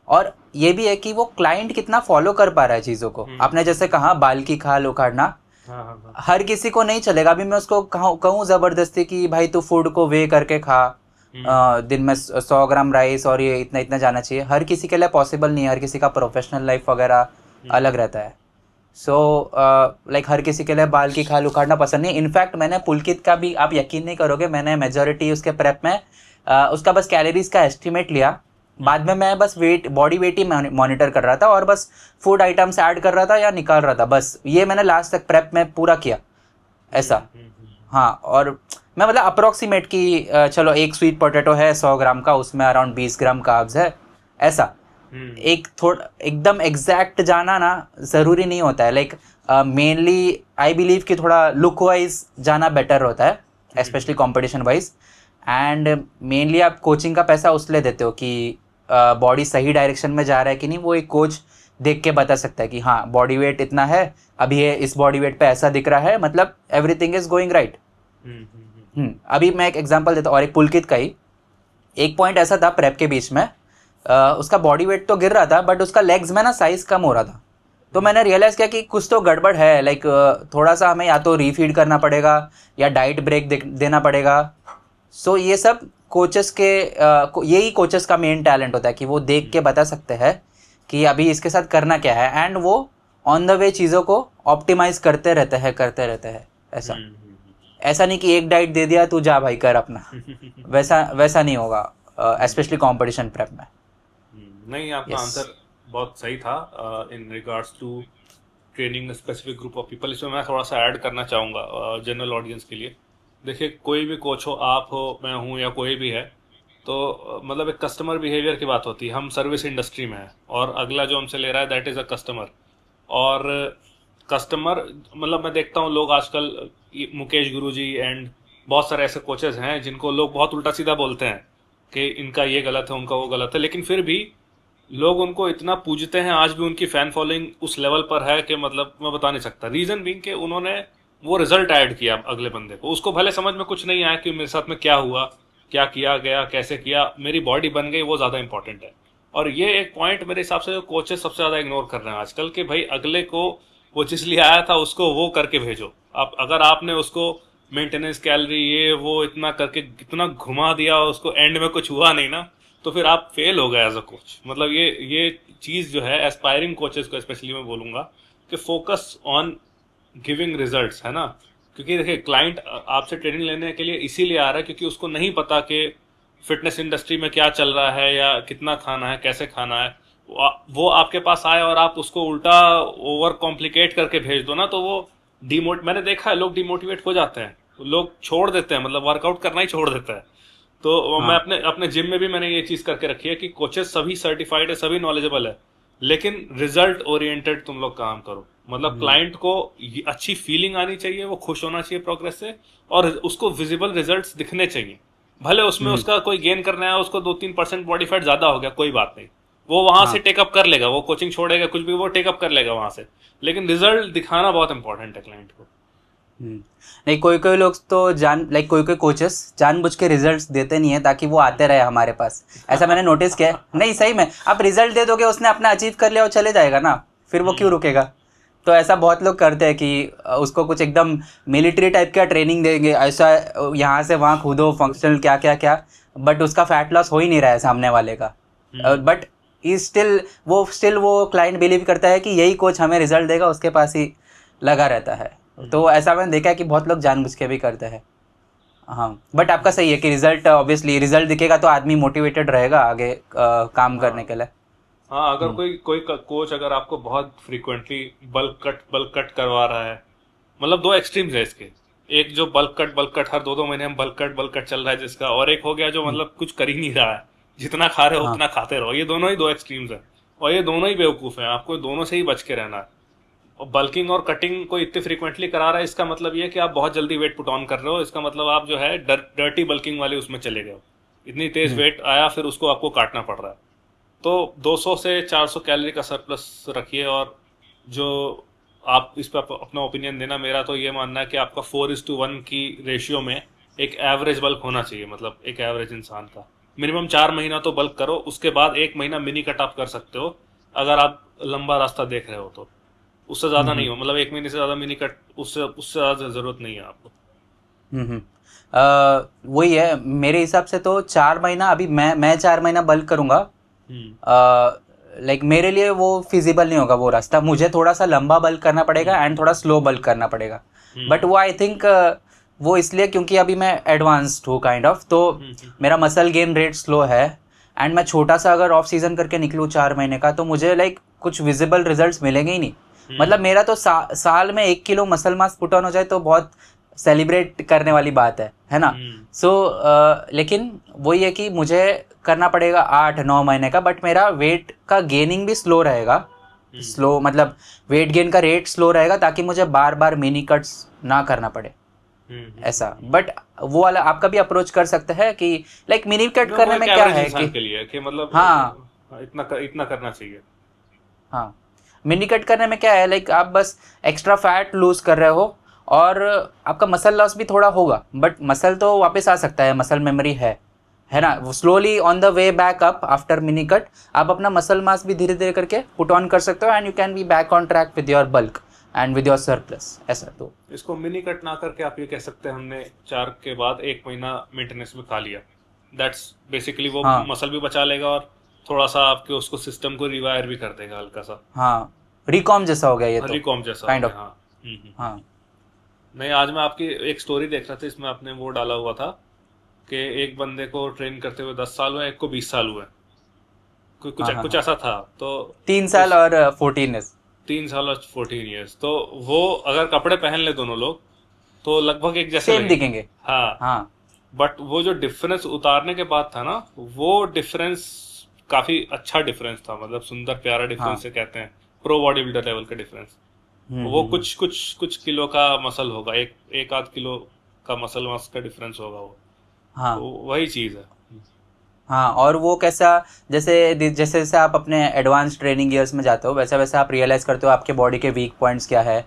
और ये भी है कि वो क्लाइंट कितना फॉलो कर पा रहा है चीज़ों को। आपने जैसे कहा बाल की खाल उखाड़ना,
हाँ हाँ हाँ।
हर किसी को नहीं चलेगा। अभी मैं उसको कहूँ ज़बरदस्ती कि भाई तू फूड को वे करके खा, दिन में 100 ग्राम राइस और ये इतना इतना जाना चाहिए, हर किसी के लिए पॉसिबल नहीं है। हर किसी का प्रोफेशनल लाइफ वगैरह अलग रहता है। सो लाइक हर किसी के लिए बाल की खाल उखाड़ना पसंद नहीं। इनफैक्ट मैंने पुलकित का भी, आप यकीन नहीं करोगे, मैंने मेजॉरिटी उसके प्रेप में उसका बस कैलोरीज का एस्टिमेट लिया। बाद में मैं बस बॉडी वेट ही मॉनिटर कर रहा था और बस फूड आइटम्स ऐड कर रहा था या निकाल रहा था, बस ये मैंने लास्ट तक प्रेप में पूरा किया ऐसा। हाँ, और मैं मतलब अप्रोक्सीमेट कि चलो एक स्वीट पोटैटो है 100 ग्राम का, उसमें अराउंड 20 ग्राम कार्ब्स है ऐसा। एक थोड़ा एकदम एग्जैक्ट जाना ना ज़रूरी नहीं होता है। लाइक मेनली आई बिलीव कि थोड़ा लुक वाइज जाना बेटर होता है, specially competition wise. And mainly आप कोचिंग का पैसा उस लिए देते हो कि बॉडी सही डायरेक्शन में जा रहा है कि नहीं, वो एक कोच देख के बता सकता है कि हाँ बॉडी वेट इतना है, अभी ये इस बॉडी वेट पे ऐसा दिख रहा है, मतलब एवरीथिंग इज गोइंग राइट। अभी मैं एक एग्जांपल देता हूँ, और एक पुलकित का ही एक पॉइंट ऐसा था प्रेप के बीच में, उसका बॉडी वेट तो गिर रहा था बट उसका लेग्स में ना साइज कम हो रहा था। तो मैंने रियलाइज़ किया कि कुछ तो गड़बड़ है। लाइक थोड़ा सा हमें या तो रीफीड करना पड़ेगा या डाइट ब्रेक देना पड़ेगा। सो ये सब कोचेस के यही कोचेस का मेन टैलेंट होता है कि वो देख के बता सकते हैं कि अभी इसके साथ करना क्या है, एंड वो ऑन द वे चीज़ों को ऑप्टिमाइज करते रहते हैं ऐसा। ऐसा नहीं कि एक डाइट दे दिया तू जा भाई कर अपना, वैसा नहीं होगा, स्पेशली कंपटीशन प्रेप में।
नहीं, आपका आंसर बहुत सही था in regards to training specific group of people. इसमें मैं थोड़ा सा ऐड करना चाहूँगा जनरल ऑडियंस के लिए। देखिए, कोई भी कोच हो, आप हो, मैं हूँ, या कोई भी है, तो मतलब एक कस्टमर बिहेवियर की बात होती है। हम सर्विस इंडस्ट्री में हैं और अगला जो हमसे ले रहा है दैट इज़ अ कस्टमर। और कस्टमर मतलब मैं देखता हूँ लोग आजकल, मुकेश गुरुजी एंड बहुत सारे ऐसे कोचेस हैं जिनको लोग बहुत उल्टा सीधा बोलते हैं कि इनका ये गलत है, उनका वो गलत है, लेकिन फिर भी लोग उनको इतना पूजते हैं। आज भी उनकी फ़ैन फॉलोइंग उस लेवल पर है कि मतलब मैं बता नहीं सकता। रीज़न बीइंग कि उन्होंने वो रिजल्ट ऐड किया अगले बंदे को। उसको भले समझ में कुछ नहीं आया कि मेरे साथ में क्या हुआ, क्या किया गया, कैसे किया, मेरी बॉडी बन गई, वो ज़्यादा इंपॉर्टेंट है। और ये एक पॉइंट मेरे हिसाब से जो कोचेस सबसे ज़्यादा इग्नोर कर रहे हैं आजकल, कि भाई अगले को वो जिस लिए आया था उसको वो करके भेजो। आप अगर आपने उसको मेंटेनेंस कैलोरी ये वो इतना करके इतना घुमा दिया, उसको एंड में कुछ हुआ नहीं ना, तो फिर आप फेल हो गए एज अ कोच। मतलब ये चीज़ जो है एस्पायरिंग कोचेस को स्पेशली मैं बोलूँगा कि फोकस ऑन गिविंग रिजल्ट्स, है ना। क्योंकि देखिए क्लाइंट आपसे ट्रेनिंग लेने के लिए इसीलिए आ रहा है क्योंकि उसको नहीं पता कि फिटनेस इंडस्ट्री में क्या चल रहा है या कितना खाना है, कैसे खाना है। वो आपके पास आए और आप उसको उल्टा ओवर कॉम्प्लिकेट करके भेज दो ना, तो वो मैंने देखा है लोग डिमोटिवेट हो जाते हैं, लोग छोड़ देते हैं, मतलब वर्कआउट करना ही छोड़ देता है। तो मैं
हाँ।
अपने अपने जिम में भी मैंने ये चीज़ करके रखी है कि कोचेस सभी सर्टिफाइड है, सभी नॉलेजेबल है, लेकिन रिजल्ट ओरिएंटेड तुम लोग काम करो। मतलब क्लाइंट को अच्छी फीलिंग आनी चाहिए, वो खुश होना चाहिए प्रोग्रेस से, और उसको विजिबल रिजल्ट्स दिखने चाहिए। भले उसमें
हम्म।
उसका कोई गेन करना है, उसको 2-3% बॉडी फैट ज्यादा हो गया, कोई बात नहीं, वो वहां से
हाँ।
टेकअप कर लेगा, वो कोचिंग छोड़ेगा कुछ भी, वो टेकअप कर लेगा वहां से। लेकिन रिजल्ट दिखाना बहुत इंपॉर्टेंट है क्लाइंट को।
हम्म। नहीं, कोई कोई लोग तो कोई कोई कोचेस जानबूझ के रिजल्ट्स देते नहीं है ताकि वो आते रहे हमारे पास। ऐसा मैंने नोटिस किया है। नहीं, सही में आप रिजल्ट दे दोगे, उसने अपना अचीव कर लिया और चले जाएगा ना, फिर वो क्यों रुकेगा। तो ऐसा बहुत लोग करते हैं कि उसको कुछ एकदम मिलिट्री टाइप का ट्रेनिंग देंगे, ऐसा यहाँ से वहाँ कूदो, फंक्शनल क्या क्या क्या, बट उसका फैट लॉस हो ही नहीं रहा है सामने वाले का। बट स्टिल वो क्लाइंट बिलीव करता है कि यही कोच हमें रिजल्ट देगा, उसके पास ही लगा रहता है। तो ऐसा मैंने देखा है कि बहुत लोग जानबूझ के भी करते हैं। हाँ, बट आपका सही है कि रिजल्ट, ऑब्वियसली रिजल्ट दिखेगा तो आदमी मोटिवेटेड रहेगा आगे काम करने के लिए।
हाँ, अगर कोई कोई कोच अगर आपको बहुत फ्रीक्वेंटली बल्क कट करवा रहा है, मतलब दो एक्सट्रीम्स है इसके। एक जो बल्क कट हर 2-2 महीने में बल्क कट चल रहा है जिसका, और एक हो गया जो मतलब कुछ कर ही नहीं रहा है, जितना खा रहे हो
हाँ।
उतना खाते रहो। ये दोनों ही दो एक्सट्रीम्स है, और ये दोनों ही बेवकूफ़ हैं, आपको दोनों से ही बच के रहना है। और बल्किंग और कटिंग को इतने फ्रीक्वेंटली करा रहा है, इसका मतलब ये है कि आप बहुत जल्दी वेट पुट ऑन कर रहे हो। इसका मतलब आप जो है डर्टी बल्किंग वाली उसमें चले गए हो, इतनी तेज वेट आया फिर उसको आपको काटना पड़ रहा है। तो 200 से 400 कैलोरी का सरप्लस रखिए। और जो आप इस पर अपना ओपिनियन देना, मेरा तो ये मानना है कि आपका 4:1 की रेशियो में एक एवरेज बल्क होना चाहिए। मतलब एक एवरेज इंसान का मिनिमम 4 महीना तो बल्क करो, उसके बाद 1 महीना मिनी कट आप कर सकते हो अगर आप लंबा रास्ता देख रहे हो तो। उससे ज़्यादा नहीं हो, मतलब 1 महीने से ज़्यादा मिनी कट उससे ज़्यादा ज़रूरत नहीं है आपको।
वही है मेरे हिसाब से तो 4 महीना। अभी मैं 4 महीना बल्क करूँगा। मेरे लिए वो फिजिबल नहीं होगा वो रास्ता। मुझे थोड़ा सा लंबा बल्क करना पड़ेगा एंड थोड़ा स्लो बल्क करना पड़ेगा। बट वो आई थिंक वो इसलिए क्योंकि अभी मैं एडवांस्ड हूँ काइंड ऑफ, तो मेरा मसल गेन रेट स्लो है। एंड मैं छोटा सा अगर ऑफ सीजन करके निकलूँ 4 महीने का, तो मुझे कुछ विजिबल रिजल्ट्स मिलेंगे ही नहीं। मतलब मेरा तो साल में 1 kilo muscle mass put on हो जाए तो बहुत सेलिब्रेट करने वाली बात है ना। सो लेकिन वही है कि मुझे करना पड़ेगा 8-9 महीने का, बट मेरा वेट का गेनिंग भी स्लो रहेगा। स्लो मतलब वेट गेन का रेट स्लो रहेगा ताकि मुझे बार बार मिनी कट्स ना करना पड़े ऐसा। बट वो वाला आपका भी अप्रोच कर सकते हैं कि मिनी कट करने में क्या है कि
के लिए कि मतलब
हाँ
इतना करना चाहिए।
हाँ, मिनी कट करने में क्या है, आप बस एक्स्ट्रा फैट लूज कर रहे हो और आपका मसल लॉस भी थोड़ा होगा, बट मसल तो वापस आ सकता है, मसल मेमोरी है ना। वो slowly on the way back up after mini cut आप अपना मसल मास भी धीरे धीरे करके पुट ऑन कर सकते हो and you can be back on track with your bulk and with your surplus ऐसा। तो
इसको मिनी कट ना करके आप ये कह सकते हैं हमने 4 के बाद 1 महीना मेंटेनेंस में खा लिया, दैट्स बेसिकली वो मसल भी बचा लेगा और थोड़ा सा आपके उसको सिस्टम को रिवायर भी कर देगा हल्का सा।
हाँ, रिकॉम जैसा हो गया ये तो,
रिकॉम जैसा
काइंड ऑफ।
हाँ।
हाँ
नहीं, आज मैं आपकी एक स्टोरी देख रहा था, इसमें आपने वो डाला हुआ था कि एक बंदे को ट्रेन करते हुए 10 साल हुए, एक को 20 साल हुए, कुछ ऐसा था। तो
3 साल और 14 ईयर्स।
3 साल और 14 ईयर्स, तो वो अगर कपड़े पहन ले दोनों लोग तो लगभग एक जैसे
सेम दिखेंगे।
हाँ। बट वो जो डिफरेंस उतारने के बाद था ना, वो डिफरेंस काफी अच्छा डिफरेंस था, मतलब सुंदर प्यारा डिफरेंस से कहते हैं, प्रो बॉडी बिल्डर लेवल का डिफरेंस। वो कुछ किलो का मसल होगा, एक आध किलो का मसल मास का डिफरेंस होगा वो।
हाँ,
तो वही चीज है।
हाँ, और वो कैसा, जैसे जैसे आप अपने एडवांस ट्रेनिंग ईयर्स में जाते हो वैसा वैसा आप रियलाइज करते हो आपके बॉडी के वीक पॉइंट्स क्या है,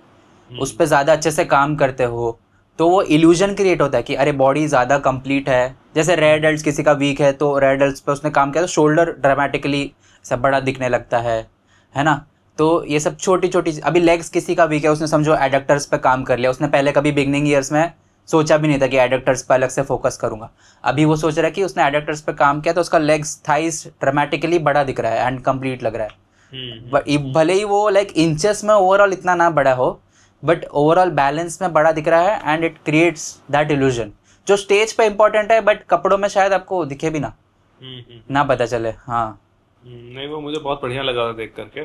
उस पर ज़्यादा अच्छे से काम करते हो। तो वो इल्यूजन क्रिएट होता है कि अरे बॉडी ज़्यादा कंप्लीट है। जैसे रेड एल्ट्स किसी का वीक है तो रेड एल्ट्स पे उसने काम किया तो शोल्डर ड्रामेटिकली सब बड़ा दिखने लगता है ना। तो ये सब छोटी छोटी, अभी लेग्स किसी का वीक है, उसने समझो एडक्टर्स पे काम कर लिया, उसने पहले कभी बिगनिंग ईयर्स में सोचा भी नहीं था कि एडक्टर्स पे अलग से फोकस करूंगा। अभी वो सोच रहा है कि उसने एडक्टर्स पे काम किया तो उसका लेग्स थाइस ड्रामेटिकली बड़ा दिख रहा है एंड कंप्लीट लग रहा है। भले ही वो लाइक इंचेस में ओवरऑल इतना ना बड़ा हो, बट ओवरऑल बैलेंस में बड़ा दिख रहा है and it creates that illusion जो स्टेज पे इंपॉर्टेंट है, बट कपड़ों में शायद आपको दिखे भी ना पता चले। हाँ
नहीं, वो मुझे बहुत बढ़िया लगा देख करके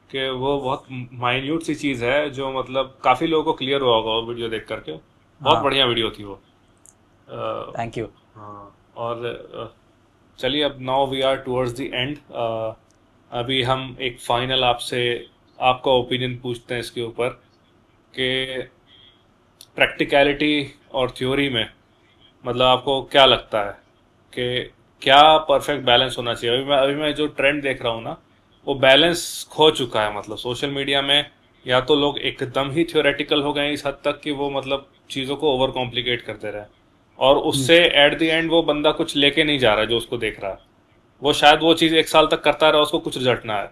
कि वो बहुत माइन्यूट सी चीज़ है जो मतलब काफ़ी लोगों को क्लियर हुआ होगा वो वीडियो देख करके। बहुत
हाँ
बढ़िया वीडियो थी वो।
Thank you.
हाँ, और चलिए अब now we are towards the end. अभी हम एक फाइनल आपसे आपका ओपिनियन पूछते हैं इसके ऊपर कि प्रैक्टिकलिटी और थ्योरी में मतलब आपको क्या लगता है कि क्या परफेक्ट बैलेंस होना चाहिए। अभी मैं जो ट्रेंड देख रहा हूँ ना, वो बैलेंस खो चुका है। मतलब सोशल मीडिया में या तो लोग एकदम ही थ्योरेटिकल हो गए हैं इस हद तक कि वो मतलब चीज़ों को ओवर कॉम्प्लिकेट करते रहे, और उससे एट द एंड वो बंदा कुछ लेके नहीं जा रहा है जो उसको देख रहा है। वो शायद वो चीज़ 1 साल तक करता रहा, उसको कुछ रिजल्ट ना आए।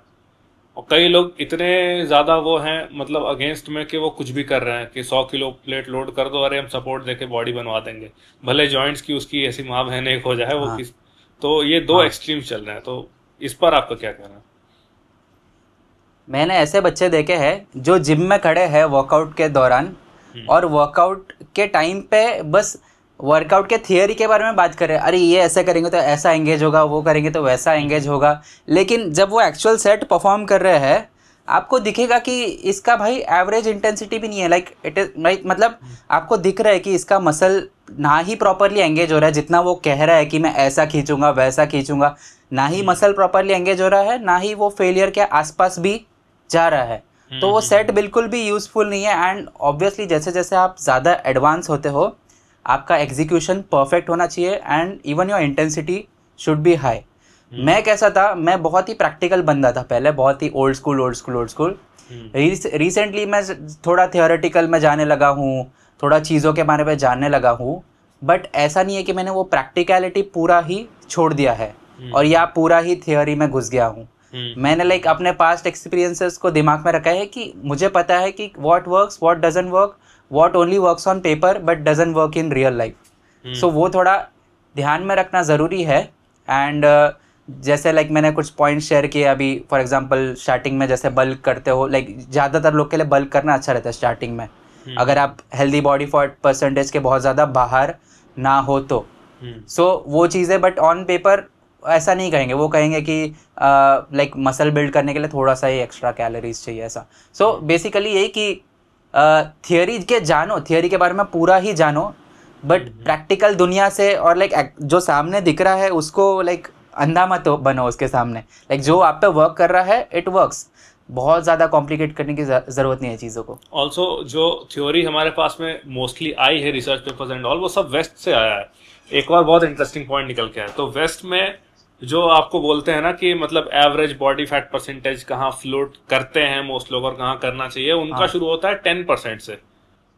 और कई लोग इतने ज़्यादा वो हैं मतलब अगेंस्ट में कि वो कुछ भी कर रहे हैं कि 100 किलो प्लेट लोड कर दो, अरे हम सपोर्ट देके बॉडी बनवा देंगे, भले जॉइंट्स की उसकी ऐसी माँ बहन एक हो जाए वो
हाँ
किस। तो ये दो
हाँ
एक्सट्रीम्स चल रहे हैं, तो इस पर आपका क्या कहना है?
मैंने ऐसे बच्चे देखे हैं जो जिम में खड़े हैं वर्कआउट के दौरान,
हम्म।
और वर्कआउट के टाइम पे बस वर्कआउट के थियरी के बारे में बात कर रहे हैं। अरे ये ऐसे करेंगे तो ऐसा एंगेज होगा, वो करेंगे तो वैसा एंगेज होगा, लेकिन जब वो एक्चुअल सेट परफॉर्म कर रहे हैं आपको दिखेगा कि इसका भाई एवरेज इंटेंसिटी भी नहीं है। लाइक इट इज लाइक मतलब आपको दिख रहा है कि इसका मसल ना ही प्रॉपरली एंगेज हो रहा है, जितना वो कह रहा है कि मैं ऐसा खींचूंगा वैसा खींचूंगा, ना ही मसल प्रॉपरली एंगेज हो रहा है, ना ही वो फेलियर के आसपास भी जा रहा है। तो वो सेट बिल्कुल भी यूज़फुल नहीं है। एंड ऑब्वियसली जैसे जैसे आप ज़्यादा एडवांस होते हो आपका एग्जीक्यूशन परफेक्ट होना चाहिए and even your intensity should be high. मैं कैसा था, मैं बहुत ही प्रैक्टिकल बंदा था पहले, बहुत ही ओल्ड स्कूल। रिसेंटली मैं थोड़ा थियोरेटिकल में जाने लगा हूँ, थोड़ा चीज़ों के बारे में जानने लगा हूँ, बट ऐसा नहीं है कि मैंने वो प्रैक्टिकलिटी पूरा ही छोड़ दिया है और या पूरा ही थियोरी में घुस गया हूँ। मैंने लाइक अपने पास्ट एक्सपीरियंसेस को दिमाग में रखा है कि मुझे पता है कि what works, what doesn't work, what only works on paper but doesn't work in real life. So वो थोड़ा ध्यान में रखना ज़रूरी है। एंड जैसे लाइक मैंने कुछ पॉइंट्स शेयर किए अभी, फॉर एग्जांपल स्टार्टिंग में जैसे बल्क करते हो, लाइक ज़्यादातर लोग के लिए बल्क करना अच्छा रहता है स्टार्टिंग में, अगर आप हेल्दी बॉडी फैट परसेंटेज के बहुत ज़्यादा बाहर ना हो तो। सो वो चीज़ें, बट ऑन पेपर ऐसा नहीं कहेंगे, वो कहेंगे कि लाइक मसल बिल्ड करने के लिए थोड़ा सा ही एक्स्ट्रा कैलोरीज चाहिए ऐसा। सो बेसिकली यही कि थियोरी के जानो, थियोरी के बारे में पूरा ही जानो, बट प्रैक्टिकल दुनिया से और लाइक जो सामने दिख रहा है उसको लाइक अंधा मत बनो उसके सामने। लाइक जो आप पे वर्क कर रहा है इट वर्क्स, बहुत ज़्यादा कॉम्प्लिकेट करने की ज़रूरत नहीं है चीज़ों को।
ऑल्सो जो थ्योरी हमारे पास में मोस्टली आई है रिसर्च पेपर्स एंड ऑल, वो सब वेस्ट से आया है। एक और बहुत इंटरेस्टिंग पॉइंट निकल के आया, तो वेस्ट में जो आपको बोलते हैं ना कि मतलब एवरेज बॉडी फैट परसेंटेज कहाँ फ्लोट करते हैं मोस्ट लोग और कहाँ करना चाहिए, उनका शुरू होता है 10% से।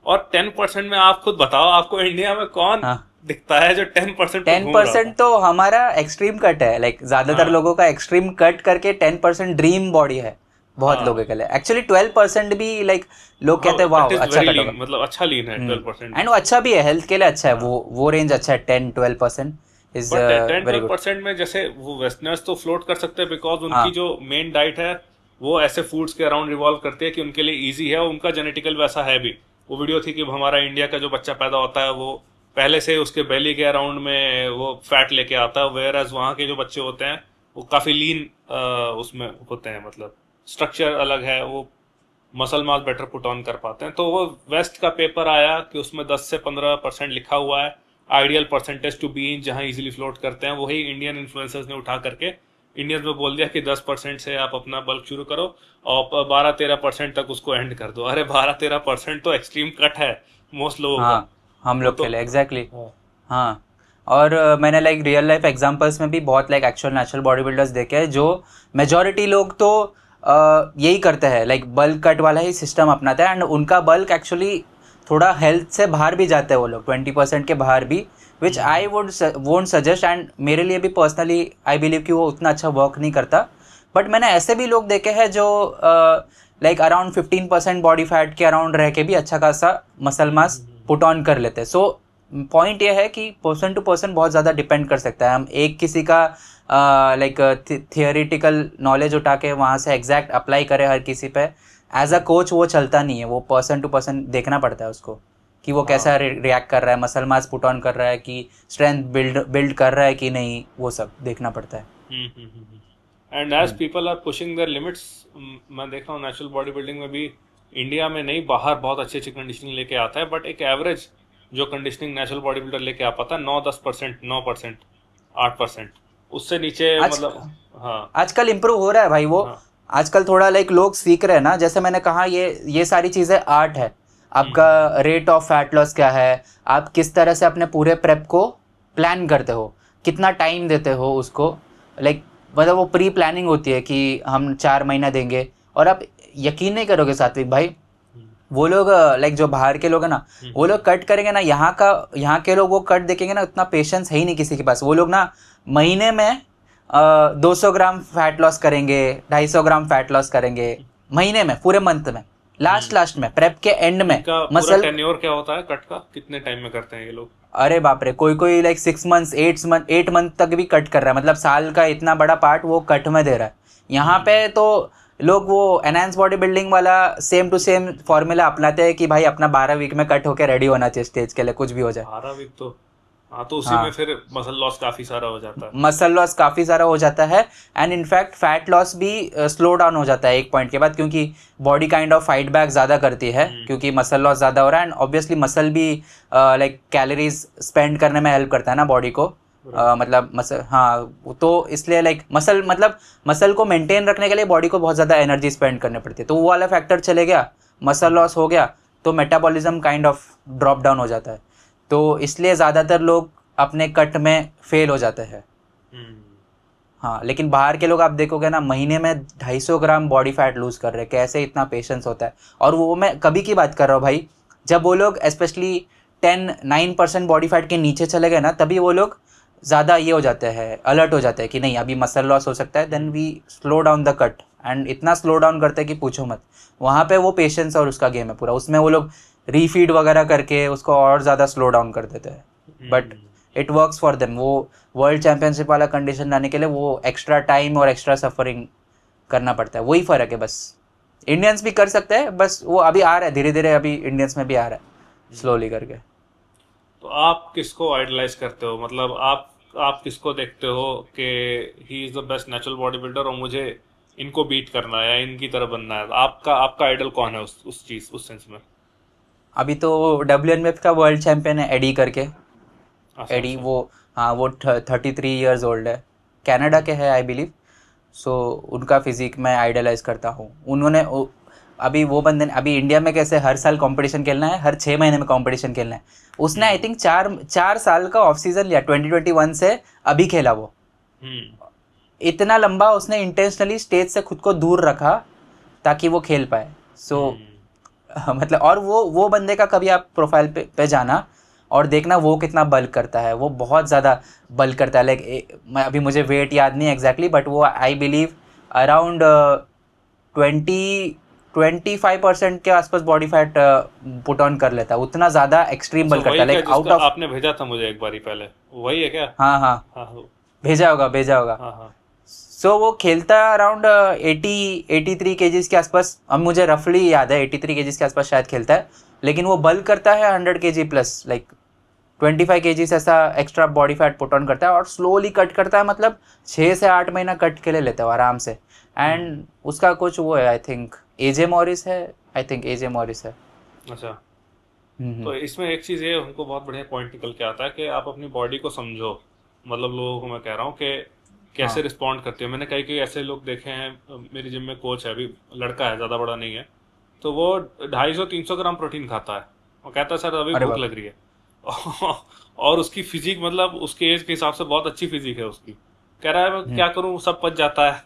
और 10% में आप खुद बताओ, आपको इंडिया में कौन दिखता है जो 10%
10% तो हमारा एक्सट्रीम कट है। लाइक ज्यादातर लोगों का एक्सट्रीम कट करके 10% ड्रीम बॉडी है बहुत लोगों के लिए। एक्चुअली 12% भी लाइक लोग कहते हैं वाह अच्छा कट होगा,
मतलब अच्छा लीन है 12%,
एंड वो अच्छा भी है हेल्थ के लिए, अच्छा है वो रेंज अच्छा है 10-12% इज वेरी गुड।
10% में जैसे वो वेस्टर्नर्स तो फ्लोट कर सकते हैं बिकॉज उनकी जो मेन डाइट है वो ऐसे फूड्स के अराउंड रिवॉल्व करती है कि उनके लिए इजी है, उनका जेनेटिकल वैसा है भी। वो वीडियो थी कि हमारा इंडिया का जो बच्चा पैदा होता है वो पहले से उसके बेली के अराउंड में वो फैट लेके आता है, वेयर एज वहाँ के जो बच्चे होते हैं वो काफ़ी लीन उसमें होते हैं, मतलब स्ट्रक्चर अलग है, वो muscle mass better put on कर पाते हैं। तो वो वेस्ट का पेपर आया कि उसमें 10 से 15% लिखा हुआ है ideal percentage to be in, जहाँ इजीली फ्लोट करते हैं। वही इंडियन इन्फ्लुएंसर्स ने उठा करके इंडियंस में बोल दिया कि 10% से आप अपना बल्क शुरू करो और 12-13% तक उसको एंड कर दो। अरे 12-13% तो एक्सट्रीम कट है मोस्ट लोगों का,
हम लोग के लिए एग्जैक्टली। हाँ, और मैंने लाइक रियल लाइफ एग्जांपल्स में भी बहुत like actual natural body builders देखे हैं जो मेजॉरिटी लोग तो यही करते हैं, लाइक बल्क कट वाला ही सिस्टम अपनाते हैं एंड उनका बल्क एक्चुअली थोड़ा हेल्थ से बाहर भी जाते हैं वो लोग, 20% के बाहर भी, विच आई वोंट सजेस्ट। एंड मेरे लिए भी पर्सनली आई बिलीव कि वो उतना अच्छा वर्क नहीं करता। बट मैंने ऐसे भी लोग देखे हैं जो लाइक अराउंड 15% बॉडी फैट के अराउंड रह के भी अच्छा खासा मसल मास पुट ऑन कर लेते हैं। सो पॉइंट ये है कि पर्सन टू पर्सन बहुत ज़्यादा डिपेंड कर सकता है। हम एक किसी का लाइक थियोरिटिकल नॉलेज उठा के वहाँ से एग्जैक्ट अप्लाई करें हर किसी पे, एज अ कोच वो चलता नहीं है। वो पर्सन टू पर्सन देखना पड़ता है उसको कि वो कैसा रिएक्ट कर रहा है, मसल मास पुट ऑन कर रहा है कि स्ट्रेंथ बिल्ड कर रहा है कि नहीं, वो सब देखना पड़ता है।
And as people are pushing their limits, मैं देख रहा हूँ नेचुरल बॉडी बिल्डिंग में भी इंडिया में नहीं, बाहर बहुत अच्छी अच्छी कंडीशनिंग लेके आता है, बट एक एवरेज जो कंडीशनिंग नेचुरल बॉडी बिल्डर लेके आ पाता है 9-10%, 9%, 8%, उससे नीचे
आज
मतलब हाँ
आजकल इम्प्रूव हो रहा है भाई वो।
हाँ
आजकल थोड़ा लाइक लोग सीख रहे हैं ना, जैसे मैंने कहा ये सारी चीज़ें आर्ट है। आपका रेट ऑफ फैट लॉस क्या है, आप किस तरह से अपने पूरे प्रेप को प्लान करते हो, कितना टाइम देते हो उसको, लाइक मतलब वो प्री प्लानिंग होती है कि हम 4 महीना देंगे। और आप यकीन नहीं करोगे सात्विक भाई, वो लोग लाइक जो बाहर के लोग हैं ना, वो लोग कट करेंगे ना, यहाँ के लोग वो कट देखेंगे ना, उतना पेशेंस है ही नहीं किसी के पास। वो लोग ना महीने में 200 ग्राम फैट लॉस करेंगे, 250 ग्राम फैट लॉस करेंगे महीने में, पूरे मंथ में, लास्ट में प्रेप के एंड में
इनका पूरा
मसल।
टेन्योर क्या होता है कट का, कितने टाइम में करते हैं ये लोग?
अरे बाप रे, कोई लाइक 6 मंथ्स 8 मंथ तक भी कट कर रहा है, मतलब साल का इतना बड़ा पार्ट वो कट में दे रहा है। यहाँ पे तो लोग वो एनहांस बॉडी बिल्डिंग वाला सेम टू सेम फॉर्मूला अपनाते हैं कि भाई अपना 12 वीक में कट होके रेडी होना चाहिए स्टेज के लिए, कुछ भी हो जाए।
12 वीक तो हाँ, तो उसी
हाँ,
में फिर मसल लॉस काफी सारा हो जाता है।
मसल लॉस काफ़ी सारा हो जाता है, एंड इनफैक्ट फैट लॉस भी स्लो डाउन हो जाता है एक पॉइंट के बाद, क्योंकि body kind of fight back ज़्यादा करती है, क्योंकि मसल लॉस ज़्यादा हो रहा है। एंड ऑब्वियसली मसल भी लाइक कैलोरीज स्पेंड करने में हेल्प करता है ना बॉडी को। मतलब मसल, हाँ, तो इसलिए लाइक मसल को मेंटेन रखने के लिए बॉडी को बहुत ज़्यादा एनर्जी स्पेंड करनी पड़ती है। तो वो वाला फैक्टर चले गया, मसल लॉस हो गया, तो metabolism kind of drop down हो जाता है। तो इसलिए ज़्यादातर लोग अपने कट में फेल हो जाते हैं। हाँ, लेकिन बाहर के लोग आप देखोगे ना, महीने में 250 ग्राम बॉडी फैट लूज़ कर रहे हैं, कैसे इतना पेशेंस होता है। और वो मैं कभी की बात कर रहा हूँ भाई, जब वो लोग स्पेशली 9% बॉडी फैट के नीचे चले गए ना, तभी वो लोग ज़्यादा ये हो जाते हैं, अलर्ट हो जाते हैं कि नहीं अभी मसल लॉस हो सकता है। Then we slow down the cut, and इतना स्लो डाउन करते हैं कि पूछो मत। वहाँ पे वो पेशेंस और उसका गेम है पूरा, उसमें वो लोग रीफीड वगैरह करके उसको और ज़्यादा स्लो डाउन कर देते हैं। But it works for them. वो वर्ल्ड चैम्पियनशिप वाला कंडीशन लाने के लिए वो एक्स्ट्रा टाइम और एक्स्ट्रा सफरिंग करना पड़ता है, वही फ़र्क है बस। इंडियंस भी कर सकते हैं, बस वो अभी आ रहा है धीरे धीरे, अभी इंडियंस में भी आ रहा है स्लोली करके।
तो आप किसको आइडलाइज करते हो, मतलब आप किसको देखते हो कि he is the best natural body builder और मुझे इनको बीट करना है या इनकी तरह बनना है? आपका आइडल कौन है उस सेंस में?
अभी तो WNBF का वर्ल्ड चैम्पियन है एडी करके। एडी वो, हाँ, वो 33 ईयर्स ओल्ड है, कनाडा के है आई बिलीव। सो उनका फिजिक मैं आइडलाइज करता हूँ। उन्होंने अभी वो बंदे ने, अभी इंडिया में कैसे हर साल कंपटीशन खेलना है, हर 6 महीने में कंपटीशन खेलना है, उसने आई थिंक 4 साल का ऑफ सीजन लिया 2021 से अभी खेला वो। इतना लंबा उसने इंटेंशनली स्टेज से खुद को दूर रखा ताकि वो खेल पाए। सो मतलब, और वो बंदे का कभी आप प्रोफाइल पे जाना और देखना वो कितना बल्क करता है, वो बहुत ज़्यादा बल्क करता है। लाइक अभी मुझे वेट याद नहीं एग्जैक्टली, बट वो आई बिलीव अराउंड 25% के आसपास बॉडी फैट पुट ऑन कर लेता है, उतना ज़्यादा एक्सट्रीम बल्क करता है। लाइक आउट ऑफ,
आपने भेजा था मुझे एक बारी पहले, वही है क्या?
हाँ, भेजा होगा। सो वो खेलता है अराउंड 83 केजीज के आसपास, अब मुझे रफली याद है 83 केजीज के आसपास शायद खेलता है, लेकिन वो बल्क करता है 100 केजी प्लस, लाइक 25 केजीज ऐसा extra body fat put on करता है और स्लोली कट करता है, मतलब 6 से 8 महीना कट के लिए लेता है आराम से। एंड उसका कुछ वो है, आई थिंक एजे मॉरिस है।
अच्छा, तो इसमें एक चीज़ ये हमको बहुत बढ़िया पॉइंट निकल के आता है कि आप अपनी बॉडी को समझो। मतलब लोगों को मैं कह रहा हूँ कि कैसे रिस्पॉन्ड करते हो। मैंने कई ऐसे लोग देखे हैं, मेरी जिम में कोच है, अभी लड़का है, ज़्यादा बड़ा नहीं है, तो वो 250-300 ग्राम प्रोटीन खाता है और कहता है सर अभी भूख लग रही है और उसकी फिजिक, मतलब उसके एज के हिसाब से बहुत अच्छी फिजिक है उसकी। कह रहा है मैं क्या करूँ, सब पच जाता है।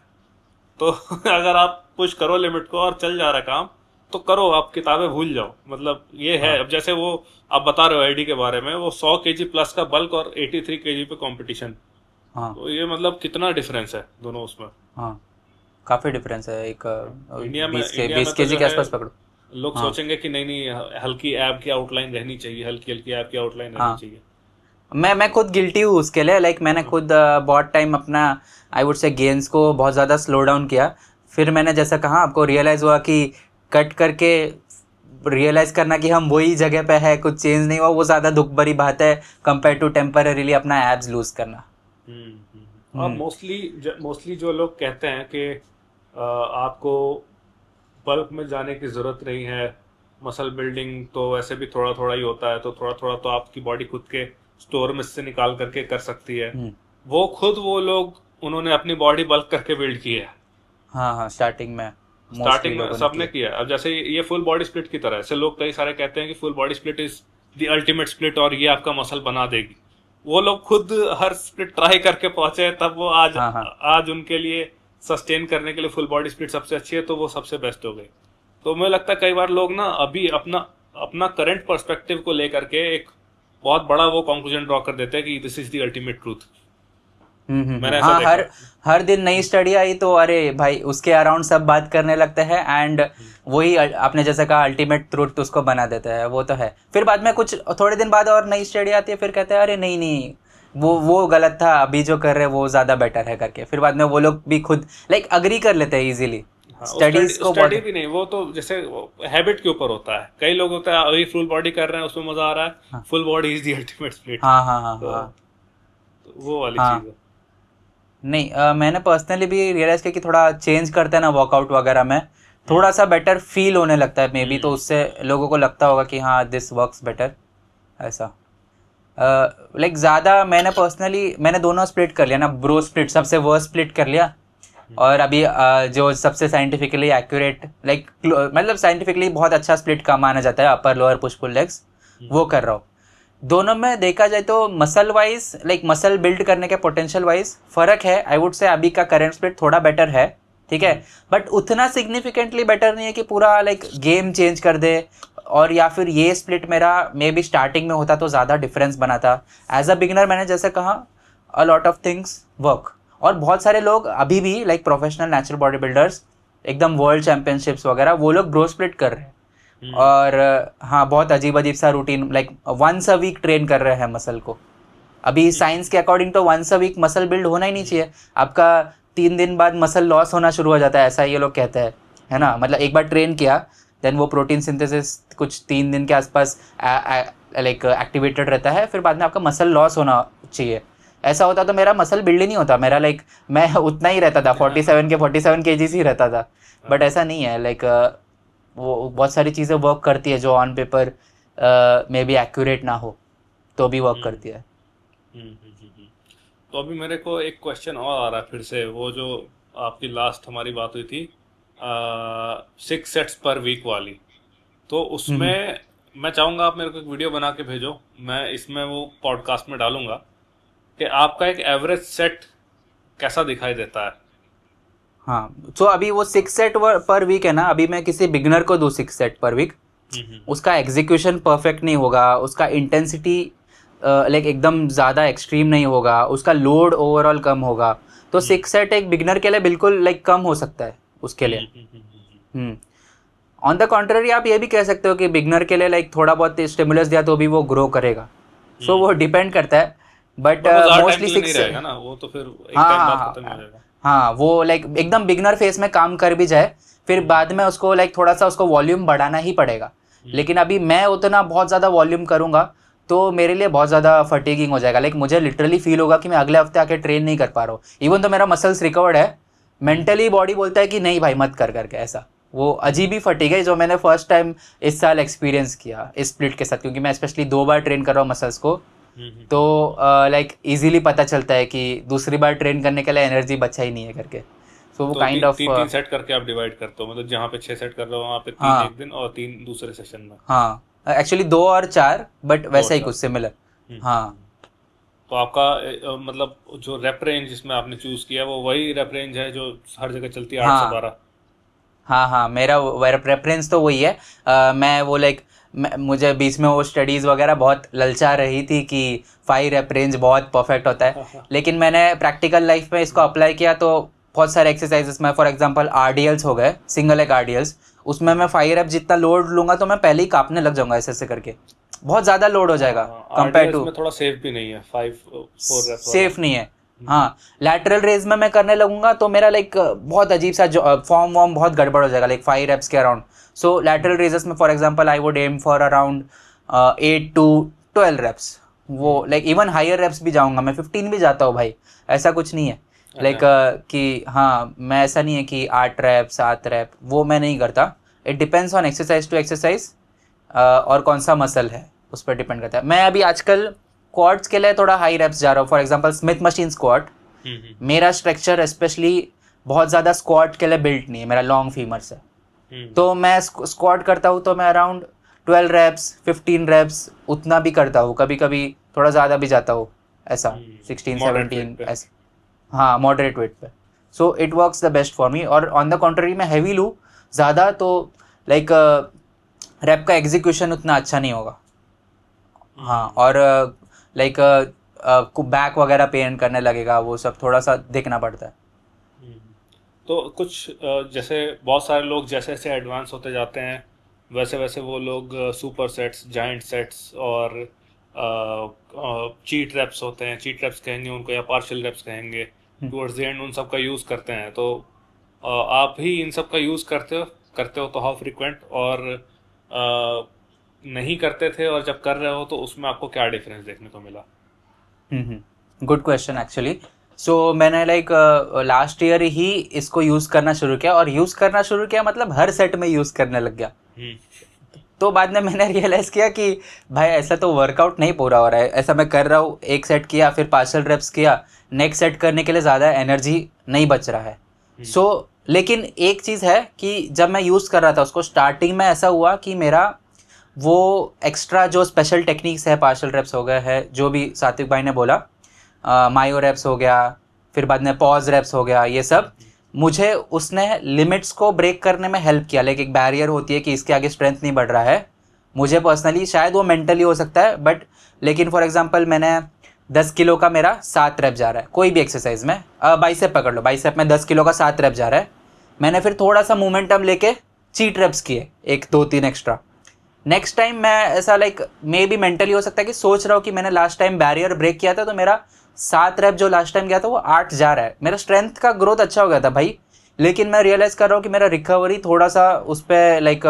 तो अगर आप पुश करो लिमिट को और चल जा रहा है काम, तो करो, आप किताबें भूल जाओ, मतलब ये है।
हाँ
अब जैसे वो आप बता रहे हो आईडी के बारे में, वो 100 केजी प्लस का बल्क और 83 केजी पे कंपटीशन,
हाँ
तो ये मतलब कितना डिफरेंस है दोनों उसमें।
हाँ, काफ़ी डिफरेंस है। एक
इंडिया में
बीस
तो
के जी
जो
के
है
आसपास पकड़ो।
लोग
हाँ
सोचेंगे कि नहीं नहीं, हल्की ऐप की आउटलाइन रहनी चाहिए, हल्की हल्की ऐप की आउटलाइन रहनी
हाँ,
चाहिए।
मैं खुद गिल्टी हूँ उसके लिए। लाइक मैंने
हाँ।
खुद बहुत टाइम अपना आई वुड से गेन्स को बहुत ज़्यादा स्लो डाउन किया। फिर मैंने जैसा कहा आपको रियलाइज़ हुआ कि कट करके रियलाइज़ करना कि हम वही जगह पे है, कुछ चेंज नहीं हुआ, वो ज़्यादा दुख भरी बात है कंपेयर टू टेम्परेरीली अपना एब्स लूज़ करना।
और
हम्म।
मोस्टली जो लोग कहते हैं कि आपको बल्क में जाने की जरूरत नहीं है, मसल बिल्डिंग तो वैसे भी थोड़ा थोड़ा ही होता है, तो थोड़ा थोड़ा तो आपकी बॉडी खुद के स्टोर में से निकाल करके कर सकती है।
हम्म।
वो लोग उन्होंने अपनी बॉडी बल्क करके बिल्ड की है।
हाँ हाँ, स्टार्टिंग में मोस्टली
स्टार्टिंग में
लोगों ने
सबने
किया।
किया। अब जैसे ये फुल बॉडी स्प्लिट की तरह है, ऐसे लोग कई सारे कहते हैं कि full body split is the ultimate split और ये आपका मसल बना देगी। वो लोग खुद हर स्प्लिट ट्राई करके पहुंचे, तब वो आज
हाँ हाँ
आज उनके लिए सस्टेन करने के लिए फुल बॉडी स्प्लिट सबसे अच्छी है, तो वो सबसे बेस्ट हो गई। तो मुझे लगता है कई बार लोग ना अभी अपना अपना करंट पर्सपेक्टिव को लेकर के एक बहुत बड़ा वो कंक्लूजन ड्रॉ कर देते हैं कि this is the ultimate truth. मैंने ऐसा
हाँ,
देखा
हर
है।
हर दिन नई स्टडी आई तो अरे भाई उसके अराउंड सब बात करने लगते हैं, एंड वही आपने जैसे कहा अल्टीमेट ट्रूथ उसको बना देता है, वो तो है। फिर बाद में कुछ थोड़े दिन बाद और नई स्टडी आती है, फिर कहते हैं अरे नहीं नहीं, वो गलत था, अभी जो कर रहे हैं वो ज़्यादा बेटर है करके। फिर बाद में वो लोग भी खुद लाइक अग्री कर लेते हैं इजीली।
हाँ,
स्टडीज को
स्टडी
बहुत।
भी नहीं, वो तो जैसे हैबिट के ऊपर होता है। कई लोग होता है अभी फुल बॉडी कर रहे हैं, उसमें मजा आ रहा है,
हाँ
full body is the ultimate split.
हाँ हाँ हाँ
तो,
हाँ
तो वो वाली चीज
हाँ।
है।
नहीं, मैंने पर्सनली भी रियलाइज़ किया कि थोड़ा चेंज करते हैं ना वर्कआउट वगैरह में,
हम्म।
थोड़ा सा बेटर फील होने लगता है मे बी, तो
हम्म।
उससे लोगों को लगता होगा कि हाँ दिस वर्क्स बेटर, ऐसा। लाइक ज़्यादा मैंने दोनों स्प्लिट कर लिया ना, ब्रो स्प्लिट सबसे वर्स्ट स्प्लिट कर लिया। और अभी जो सबसे साइंटिफिकली एक्यूरेट लाइक मतलब साइंटिफिकली बहुत अच्छा स्प्लिट का माना जाता है, upper lower push pull legs, वो कर रहा हूँ। दोनों में देखा जाए तो muscle wise like muscle build करने के पोटेंशियल वाइज फ़र्क है। आई वुड से अभी का करंट स्प्लिट थोड़ा बेटर है, ठीक है, बट उतना सिग्निफिकेंटली बेटर नहीं है कि पूरा लाइक गेम चेंज कर दे। और या फिर ये स्प्लिट मेरा मे बी स्टार्टिंग में होता तो ज़्यादा डिफरेंस बनाता। एज अ बिगिनर मैंने जैसे कहा a lot of things work. और बहुत सारे लोग अभी भी like professional natural body builders एकदम वर्ल्ड चैंपियनशिप्स वगैरह वो लोग ब्रो स्प्लिट कर रहे हैं।
हम्म।
और हाँ, बहुत अजीब अजीब सा routine like once a week train कर रहे हैं मसल को। अभी साइंस के अकॉर्डिंग तो once a week muscle build होना ही नहीं चाहिए आपका। 3 दिन बाद मसल लॉस होना शुरू हो जाता है, ऐसा ये लोग कहते हैं, है ना। मतलब एक बार ट्रेन किया देन वो प्रोटीन सिंथेसिस कुछ 3 दिन के आसपास लाइक एक्टिवेटेड रहता है, फिर बाद में आपका मसल लॉस होना चाहिए। ऐसा होता तो मेरा मसल बिल्ड ही नहीं होता, मेरा लाइक मैं उतना ही रहता था, 47 kgs ही रहता था। बट ऐसा नहीं है, लाइक वो बहुत सारी चीज़ें वर्क करती है जो on paper may be accurate ना हो तो भी वर्क
हम्म।
करती है।
तो अभी मेरे को एक क्वेश्चन और आ रहा है फिर से, वो जो आपकी लास्ट हमारी बात हुई थी 6 सेट्स पर वीक वाली, तो
हम्म।
उसमें मैं चाहूँगा आप मेरे को एक वीडियो बना के भेजो, मैं इसमें वो पॉडकास्ट में डालूंगा कि आपका एक एवरेज सेट कैसा दिखाई देता है।
हाँ, तो अभी वो 6 सेट पर वीक है ना, अभी मैं किसी बिगनर को दूँ 6 सेट पर वीक, उसका एग्जीक्यूशन परफेक्ट नहीं होगा, उसका इंटेंसिटी लाइक एकदम ज़्यादा एक्सट्रीम नहीं होगा, उसका लोड ओवरऑल कम होगा। तो 6 सेट एक बिगनर के लिए बिल्कुल लाइक कम हो सकता है उसके लिए। ऑन द कॉन्ट्ररी आप ये भी कह सकते हो कि बिगनर के लिए लाइक थोड़ा बहुत स्टिमुलस दिया तो भी वो ग्रो करेगा। सो वो डिपेंड करता है, बट
बट वो ज़्यादा टाइम
मोस्टली
के लिए नहीं
6।
रहेगा ना, वो तो फिर एक
हाँ
टाइम
हाँ
बाद खत्म हो
हाँ
जाएगा।
हाँ, वो लाइक एकदम बिगनर फेस में काम कर भी जाए, फिर बाद में उसको लाइक थोड़ा सा उसको वॉल्यूम बढ़ाना ही पड़ेगा। लेकिन अभी मैं उतना बहुत ज़्यादा वॉल्यूम करूँगा तो मेरे लिए बहुत ज़्यादा फटीगिंग हो जाएगा। लाइक मुझे लिटरली फील होगा कि मैं अगले हफ्ते आके ट्रेन नहीं कर पा रहा हूँ, इवन तो मेरा मसल्स रिकवर्ड है, मेंटली बॉडी बोलता है कि नहीं भाई मत कर करके। ऐसा वो अजीब ही फटीग है जो मैंने फर्स्ट टाइम इस साल एक्सपीरियंस किया इस स्प्लिट के साथ, क्योंकि मैं स्पेशली 2 बार ट्रेन कर रहा हूँ मसल्स को। तो लाइक इजीली पता चलता है कि दूसरी बार ट्रेन करने के लिए एनर्जी बचा ही नहीं है करके। सो वो
तो
काइंड ऑफ
तीन तीन सेट करके आप डिवाइड करते हो, मतलब जहाँ पे 6 सेट कर रहे हो वहाँ पे 3
हाँ
एक दिन और 3 दूसरे सेशन में।
हाँ, एक्चुअली 2 और 4 बट
2 और
वैसा ही
4।
कुछ सिमिलर।
हम्म।
हाँ
तो आपका मतलब जो रेप रेंज जिसमें आपने चूज किया वो वही रेप रेंज है जो हर जगह चलती है, 8 से
हाँ
12
हाँ हाँ, मेरा प्रेफरेंस तो वही है। मैं वो लाइक मुझे बीच में वो स्टडीज़ वगैरह बहुत ललचा रही थी कि 5 रेप रेंज बहुत परफेक्ट होता है, लेकिन मैंने प्रैक्टिकल लाइफ में इसको अप्लाई किया तो बहुत सारे एक्सरसाइजेस में, फॉर एग्जांपल आरडीएल्स हो गए, सिंगल लेग आरडीएल्स, उसमें मैं 5 रेप जितना लोड लूँगा तो मैं पहले ही कांपने लग जाऊँगा ऐसे ऐसे करके, बहुत ज़्यादा लोड हो जाएगा
हाँ,
कंपेयर
आरडीएल्स
टू।
में थोड़ा सेफ भी नहीं है 5 4 रेप्स वाला।
सेफ नहीं है। हाँ, लैटरल रेज में मैं करने लगूंगा तो मेरा लाइक बहुत अजीब सा फॉर्म वॉर्म बहुत गड़बड़ हो जाएगा, लाइक 5 रेप्स के अराउंड। सो लैटरल रेजेस में for example I would aim for around 8 to 12 reps. वो लाइक इवन हायर रेप्स भी जाऊंगा, मैं 15 भी जाता हूँ भाई, ऐसा कुछ नहीं है। लाइक
अच्छा।
कि हाँ, मैं ऐसा नहीं है कि 8 रैप 7 रैप वो मैं नहीं करता। It depends on exercise to exercise, और कौन सा मसल है उस पर डिपेंड करता है। मैं अभी आजकल क्वाड्स के लिए थोड़ा हाई रेप्स जा रहा हूँ, for example Smith machine squat.
Hmm
मेरा स्ट्रक्चर स्पेशली बहुत ज़्यादा स्क्वाट के लिए बिल्ट नहीं है, मेरा लॉन्ग फीमर्स है।
हम्म
तो मैं स्क्वाट करता हूँ तो मैं अराउंड 12 रेप्स 15 रेप्स उतना भी करता हूँ, कभी कभी थोड़ा ज़्यादा भी जाता हूँ, ऐसा 16
मॉडरेट वेट
17
पे।
ऐसे। हाँ, मॉडरेट वेट पे। So it works the best for me. और ऑन द कॉन्ट्ररी मैं हैवी लूँ ज़्यादा तो लाइक रैप का एग्जीक्यूशन उतना अच्छा नहीं होगा। हाँ,
हम्म
और लाइक बैक वगैरह पेन करने लगेगा, वो सब थोड़ा सा देखना पड़ता है।
हम्म। तो कुछ जैसे बहुत सारे लोग जैसे जैसे एडवांस होते जाते हैं वैसे वैसे वो लोग सुपर सेट्स, जाइंट सेट्स और चीट रेप्स होते हैं, चीट रेप्स कहेंगे उनको या पार्शियल रेप्स कहेंगे,
हम्म।
टुवर्ड्स द एंड उन सब का यूज़ करते हैं। तो आप भी इन सब का यूज़ करते हो तो हाउ फ्रीक्वेंट, और नहीं करते थे और जब कर रहे हो तो उसमें आपको क्या डिफरेंस देखने को मिला?
Good question actually. सो मैंने लाइक लास्ट ईयर ही इसको यूज़ करना शुरू किया, और यूज़ करना शुरू किया मतलब हर सेट में यूज़ करने लग गया।
हम्म
तो बाद में मैंने रियलाइज़ किया कि भाई ऐसा तो वर्कआउट नहीं पूरा हो रहा है, ऐसा मैं कर रहा हूँ, एक सेट किया फिर पार्शल रेप्स किया, नेक्स्ट सेट करने के लिए ज़्यादा एनर्जी नहीं बच रहा है।
हम्म
सो लेकिन एक चीज़ है कि जब मैं यूज़ कर रहा था उसको स्टार्टिंग में, ऐसा हुआ कि मेरा वो एक्स्ट्रा जो स्पेशल टेक्निक्स है, पार्शल रेप्स हो गए है जो भी सात्विक भाई ने बोला, मायो रेप्स हो गया, फिर बाद में पॉज रेप्स हो गया, ये सब मुझे उसने लिमिट्स को ब्रेक करने में हेल्प किया। लाइक एक बैरियर होती है कि इसके आगे स्ट्रेंथ नहीं बढ़ रहा है, मुझे पर्सनली शायद वो मेंटली हो सकता है, बट लेकिन फॉर एग्जांपल मैंने 10 किलो का मेरा 7 रेप जा रहा है कोई भी एक्सरसाइज में, बाइसेप पकड़ लो, बाइसेप में 10 किलो का 7 रेप जा रहा है, मैंने फिर थोड़ा सा मोमेंटम लेके चीट रेप्स किए, एक दो तीन एक्स्ट्रा। नेक्स्ट टाइम मैं ऐसा लाइक मे बी मेंटली हो सकता है कि सोच रहा हूँ कि मैंने लास्ट टाइम बैरियर ब्रेक किया था तो मेरा 7 रेप जो लास्ट टाइम गया था वो 8 जा रहा है, मेरा स्ट्रेंथ का ग्रोथ अच्छा हो गया था भाई। लेकिन मैं रियलाइज़ कर रहा हूँ कि मेरा रिकवरी थोड़ा सा उस पर लाइक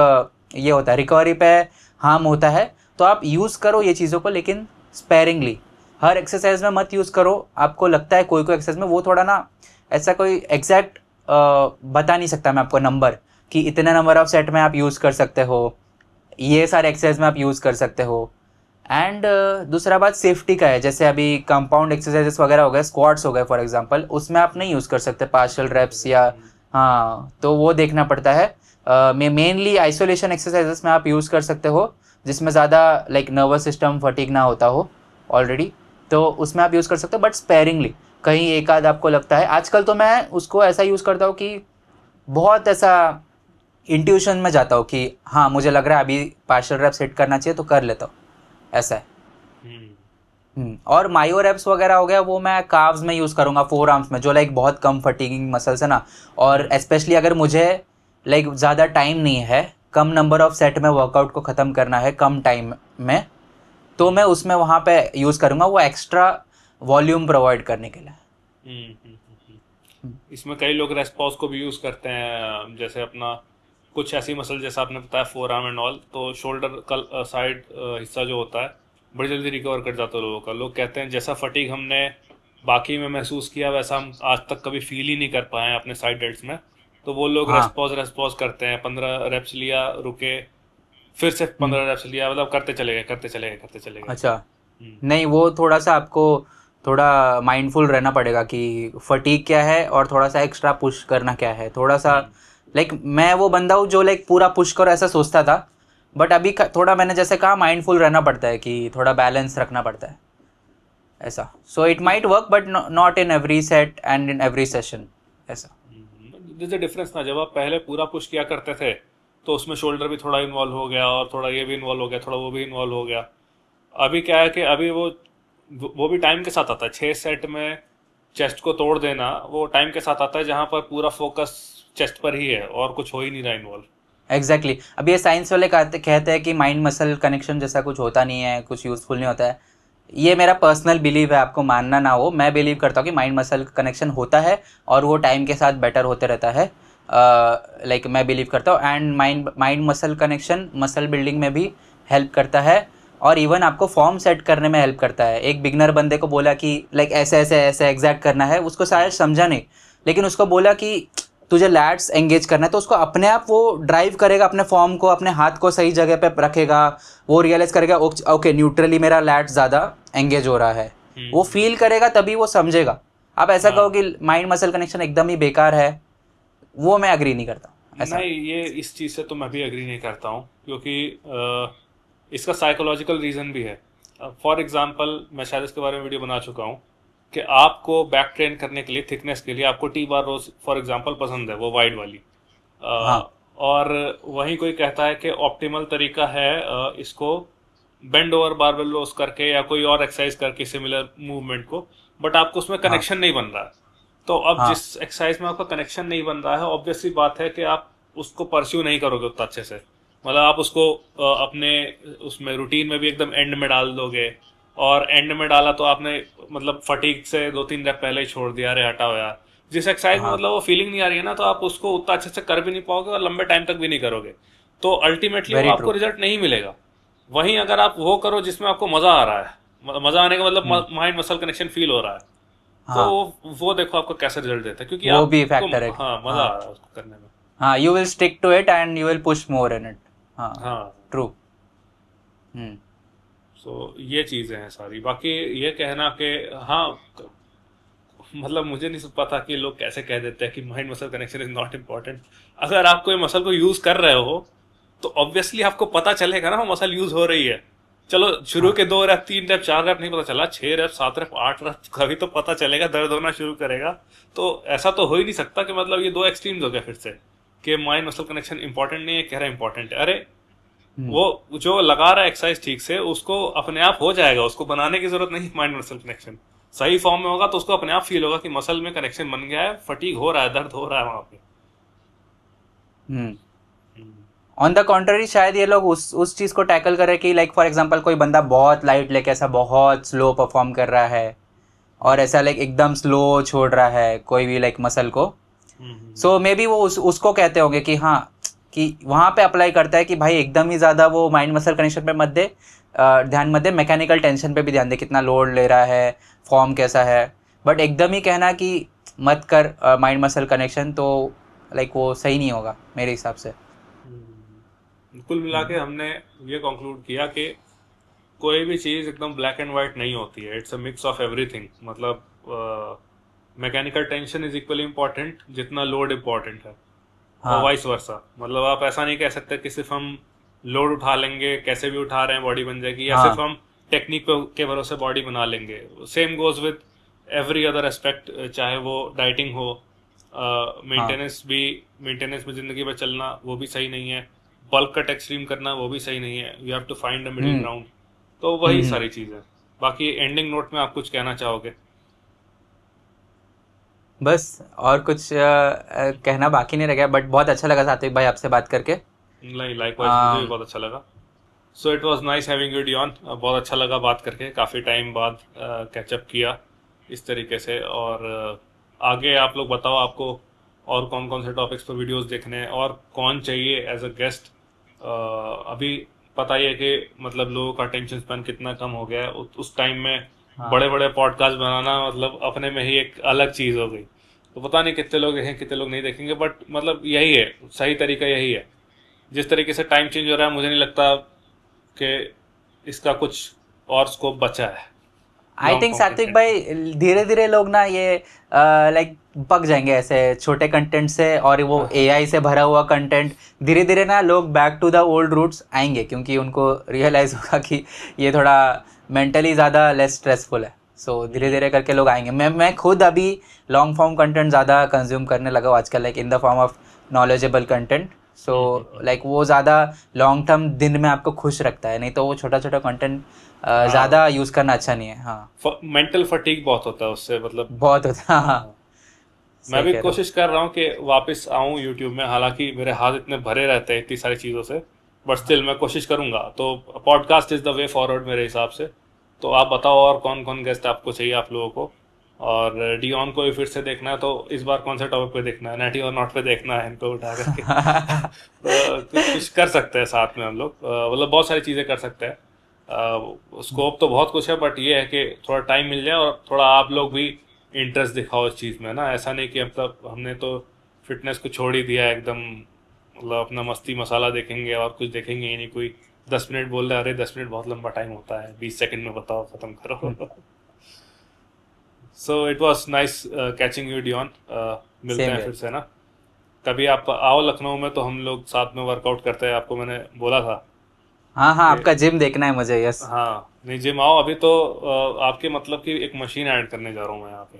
ये होता है, रिकवरी पे हार्म होता है। तो आप यूज़ करो ये चीज़ों को, लेकिन स्पेयरिंगली, हर एक्सरसाइज में मत यूज़ करो। आपको लगता है कोई कोई एक्सरसाइज में वो थोड़ा ना, ऐसा कोई एग्जैक्ट बता नहीं सकता मैं आपको नंबर कि इतने नंबर ऑफ सेट में आप यूज़ कर सकते हो, ये सारे एक्सरसाइज में आप यूज़ कर सकते हो। एंड दूसरा बात सेफ्टी का है, जैसे अभी कंपाउंड एक्सरसाइजेस वगैरह हो गए, स्क्वाट्स हो गए फॉर एग्जांपल, उसमें आप नहीं यूज़ कर सकते पार्शियल रेप्स या, हाँ तो वो देखना पड़ता है। मैं मेनली आइसोलेशन एक्सरसाइजेस में आप यूज़ कर सकते हो जिसमें ज़्यादा लाइक नर्वस सिस्टम फटीग ना होता हो ऑलरेडी, तो उसमें आप यूज़ कर सकते हो, बट स्पेयरिंगली। कहीं एक आध आपको लगता है, आजकल तो मैं उसको ऐसा यूज़ करता हूँ कि बहुत ऐसा इंट्यूशन में जाता हूँ कि हाँ मुझे लग रहा है अभी पार्शियल रेप्स हिट करना चाहिए तो कर लेता हूँ, ऐसा है।
हम्म
और मायो रेप्स वगैरह हो गया वो मैं काव्स में यूज़ करूँगा, फोर आर्म्स में, जो लाइक बहुत कम फटीगिंग मसल्स है ना। और
हम्म
स्पेशली अगर मुझे लाइक ज़्यादा टाइम नहीं है, कम नंबर ऑफ सेट में वर्कआउट को ख़त्म करना है कम टाइम में, तो मैं उसमें वहाँ पे यूज़ करूँगा वो एक्स्ट्रा वॉल्यूम प्रोवाइड करने के लिए।
इसमें कई लोग रेस्पॉस को भी यूज़ करते हैं, जैसे अपना कुछ ऐसी मसल जैसा आपने बताया फोर आर्म एंड ऑल, तो शोल्डर का साइड हिस्सा जो होता है बड़ी जल्दी रिकवर कर जाता है लोगों का। लोग कहते हैं जैसा फटीग हमने बाकी में महसूस किया वैसा हम आज तक कभी फील ही नहीं कर पाए हैं अपने साइड डेल्ट्स में। तो वो लोग
हाँ।
रेस्पॉस करते हैं, 15 रेप्स लिया, रुके, फिर से 15 रेप्स लिया, मतलब करते चले गए करते चले गए करते चले गए।
अच्छा,
हम्म
नहीं वो थोड़ा सा आपको थोड़ा माइंडफुल रहना पड़ेगा कि फटीग क्या है और थोड़ा सा एक्स्ट्रा पुश करना क्या है, थोड़ा सा।
हम्म
लाइक मैं वो बंदा हूँ जो लाइक पूरा पुश करो ऐसा सोचता था, बट अभी थोड़ा मैंने जैसे कहा माइंडफुल रहना पड़ता है कि थोड़ा बैलेंस रखना पड़ता है, ऐसा। So it might work but not in every set and in every session, ऐसा।
दिस डिफरेंस ना, जब आप पहले पूरा पुश किया करते थे तो उसमें शोल्डर भी थोड़ा इन्वॉल्व हो गया और थोड़ा ये भी इन्वॉल्व हो गया, थोड़ा वो भी इन्वॉल्व हो गया। अभी क्या है कि अभी वो भी टाइम के साथ आता है। 6 सेट में चेस्ट को तोड़ देना वो टाइम के साथ आता है, जहां पर पूरा फोकस चेस्ट पर ही है और कुछ हो ही नहीं रहा इन्वॉल्व।
एग्जैक्टली अब ये साइंस वाले कहते हैं कि माइंड मसल कनेक्शन जैसा कुछ होता नहीं है, कुछ यूज़फुल नहीं होता है। ये मेरा पर्सनल बिलीव है, आपको मानना ना हो, मैं बिलीव करता हूँ कि माइंड मसल कनेक्शन होता है और वो टाइम के साथ बेटर होते रहता है। लाइक मैं बिलीव करता हूँ and mind muscle connection muscle building में भी हेल्प करता है और इवन आपको फॉर्म सेट करने में हेल्प करता है। एक बिगनर बंदे को बोला कि लाइक ऐसे ऐसे ऐसे एग्जैक्ट करना है, उसको शायद समझा नहीं, लेकिन उसको बोला कि तुझे लैट्स एंगेज करना है, तो उसको अपने आप वो ड्राइव करेगा अपने फॉर्म को, अपने हाथ को सही जगह पे रखेगा, वो रियलाइज़ करेगा ओके न्यूट्रली मेरा लैट्स ज़्यादा एंगेज हो रहा है, वो फील करेगा तभी वो समझेगा। आप ऐसा कहो कि माइंड मसल कनेक्शन एकदम ही बेकार है, वो मैं अग्री नहीं करता ऐसा।
नहीं, ये इस चीज़ से तो मैं भी एग्री नहीं करता हूँ, क्योंकि इसका साइकोलॉजिकल रीज़न भी है। फॉर एग्जांपल, मैं शायद इसके बारे में वीडियो बना चुका हूँ कि आपको बैक ट्रेन करने के लिए, थिकनेस के लिए आपको T bar row for example पसंद है, वो वाइड वाली।
हाँ
और वहीं कोई कहता है कि ऑप्टिमल तरीका है इसको बेंड ओवर बारबेल रोज करके या कोई और एक्सरसाइज करके सिमिलर मूवमेंट को, बट आपको उसमें
हाँ
कनेक्शन नहीं बन रहा है। तो अब
हाँ
जिस एक्सरसाइज में आपका कनेक्शन नहीं बन रहा है, ऑब्वियसली बात है कि आप उसको परस्यू नहीं करोगे उतना अच्छे से। मतलब आप उसको अपने उसमें रूटीन में भी एकदम एंड में डाल दोगे, और एंड में डाला तो आपने मतलब फटीक से 2-3 रेप पहले ही छोड़ दिया, अरे हटाओ यार। जिस एक्सरसाइज में
हाँ
मतलब वो फीलिंग नहीं आ रही है ना, तो आप उसको उतना अच्छे से कर भी नहीं पाओगे और लंबे टाइम तक भी नहीं करोगे, तो अल्टीमेटली वो
वेरी
आपको
ट्रू।
रिजल्ट नहीं मिलेगा। वहीं अगर आप वो करो जिसमें आपको मजा आ रहा है, मजा आने का मतलब माइंड मसल कनेक्शन फील हो रहा है, तो
हाँ
वो देखो आपको कैसे रिजल्ट देता है, क्योंकि
वो भी
आपको
फैक्टर है।
हाँ मजा आ
हाँ
रहा है उसको करने में।
हाँ you will stick to it and you will push more in it. हाँ
हाँ,
ट्रू। हम्म
सो ये चीजें हैं सारी। बाकी ये कहना कि हाँ, मतलब मुझे नहीं पता कि लोग कैसे कह देते हैं कि mind muscle connection is not important. अगर आप कोई मसल को यूज कर रहे हो तो ऑब्वियसली आपको पता चलेगा ना वो मसल यूज हो रही है। चलो शुरू
हाँ
के 2 रेप 3 रेप 4 रेप नहीं पता चला, 6 रेप 7 रेप 8 रेप कभी तो पता चलेगा, दर्द होना शुरू करेगा। तो ऐसा तो हो ही नहीं सकता कि मतलब ये दो एक्सट्रीम्स हो गए फिर से, कि माइंड मसल कनेक्शन इंपॉर्टेंट नहीं है, कह रहा है इंपॉर्टेंट है। अरे
हम्म
वो जो लगा रहा है एक्सरसाइज ठीक से, उसको अपने आप हो जाएगा, उसको बनाने की जरूरत नहीं। माइंड मसल कनेक्शन सही फॉर्म में होगा तो उसको अपने आप फील होगा कि मसल में कनेक्शन बन गया है, फटीग हो रहा है, दर्द हो रहा है वहां पे।
हम्म ऑन द कॉन्ट्ररी शायद ये लोग उस चीज़ को टैकल करें कि लाइक फॉर एग्जांपल कोई बंदा बहुत लाइट लेके ऐसा बहुत स्लो परफॉर्म कर रहा है और ऐसा लाइक एकदम स्लो छोड़ रहा है कोई भी लाइक मसल को, सो मे बी वो उसको कहते होंगे कि हाँ कि वहाँ पे अप्लाई करता है कि भाई एकदम ही ज़्यादा वो माइंड मसल कनेक्शन पे मत दे, ध्यान मत दे, मैकेनिकल टेंशन पे भी ध्यान दे, कितना लोड ले रहा है, फॉर्म कैसा है। बट एकदम ही कहना कि मत कर माइंड मसल कनेक्शन, तो लाइक वो सही नहीं होगा मेरे हिसाब से।
कुल मिला के हमने ये कंक्लूड किया कि कोई भी चीज़ एकदम ब्लैक एंड वाइट नहीं होती है, it's a mix of everything. मतलब mechanical tension is equally important जितना लोड इम्पोर्टेंट है, और
हाँ
वाइस वर्सा। मतलब आप ऐसा नहीं कह सकते कि सिर्फ हम लोड उठा लेंगे, कैसे भी उठा रहे हैं बॉडी बन जाएगी, या सिर्फ
हाँ
हम टेक्निक के भरोसे बॉडी बना लेंगे। Same goes with every other aspect, चाहे वो डाइटिंग हो,
हाँ
मेंटेनेंस में जिंदगी में चलना वो भी सही नहीं है, बल्क कट एक्सट्रीम करना वो भी सही नहीं है। You have to find a middle
hmm
ground. तो वही
हम्म।
सारी चीज़ें। बाकी एंडिंग नोट में आप कुछ कहना चाहोगे?
बस और कुछ कहना बाकी नहीं रह गया, बट बहुत अच्छा लगा सात्विक भाई आपसे बात करके।
नहीं, लाइकवाइज मुझे भी
अम,
बहुत अच्छा लगा। So it was nice having you Dion. बहुत अच्छा लगा बात करके, काफ़ी टाइम बाद कैचअप किया इस तरीके से। और आगे आप लोग बताओ आपको और कौन कौन से टॉपिक्स पर वीडियोस देखने हैं और कौन चाहिए एज अ गेस्ट। अभी पता ही है कि मतलब लोगों का अटेंशन स्पैन कितना कम हो गया है। उस टाइम में
हाँ
बड़े बड़े पॉडकास्ट बनाना मतलब अपने में ही एक अलग चीज़ हो गई। तो पता नहीं कितने लोग हैं, कितने लोग नहीं देखेंगे, बट मतलब यही है, सही तरीका यही है। जिस तरीके से टाइम चेंज हो रहा है, मुझे नहीं लगता कि इसका कुछ और स्कोप बचा है
आई
लॉन्ग
थिंक
फॉर्म
सात्विक
कंटेंट में।
भाई धीरे धीरे लोग ना ये लाइक पक जाएंगे ऐसे छोटे कंटेंट से, और वो एआई से भरा हुआ कंटेंट धीरे धीरे ना लोग back to the old roots आएंगे, क्योंकि उनको रियलाइज होगा कि ये थोड़ा मेंटली ज़्यादा लेस स्ट्रेसफुल है। सो धीरे धीरे करके लोग आएंगे। मैं खुद अभी लॉन्ग फॉर्म कंटेंट ज़्यादा कंज्यूम करने लगा हूँ आजकल, like in the form of knowledgeable content. So like वो ज़्यादा लॉन्ग टर्म दिन में आपको खुश रखता है, नहीं तो वो छोटा छोटा कंटेंट ज़्यादा यूज़ करना अच्छा नहीं है। हाँ,
मेंटल फटीग बहुत होता है उससे, मतलब
बहुत होता है। हाँ,
मैं
सही
भी
कह रहे हो।
कोशिश कर रहा हूँ कि वापस आऊँ यूट्यूब में, हालांकि मेरे हाथ इतने भरे रहते हैं इतनी सारी चीज़ों से, बट स्टिल मैं कोशिश करूंगा। तो podcast is the way forward मेरे हिसाब से। तो आप बताओ और कौन कौन गेस्ट आपको चाहिए आप लोगों को, और डियोन को भी फिर से देखना है तो इस बार कौन से टॉपिक पे देखना है, नैटी और नॉट पे देखना है इनको उठा करके। तो कुछ कर सकते हैं साथ में हम लोग, मतलब बहुत सारी चीज़ें कर सकते हैं। स्कोप तो बहुत कुछ है, बट ये है कि थोड़ा टाइम मिल जाए और थोड़ा आप लोग भी इंटरेस्ट दिखाओ इस चीज़ में ना। ऐसा नहीं कि मतलब हमने तो फिटनेस को छोड़ ही दिया एकदम, मतलब अपना मस्ती मसाला देखेंगे और कुछ देखेंगे ही नहीं। कोई 10 मिनट बोल रहा है, अरे 10 मिनट बहुत लंबा टाइम होता है, 20 सेकंड में बताओ खत्म करो। So it was nice catching you Dion. मिलते
सेम
हैं
वे।
फिर से ना। कभी आप आओ लखनऊ में तो हम लोग साथ में वर्कआउट करते हैं, आपको मैंने बोला था
हाँ हाँ,
कि
आपका जिम देखना है मुझे, यस।
हाँ नहीं जिम आओ अभी तो। आपके मतलब कि एक मशीन ऐड करने जा रहा हूँ मैं यहाँ पे।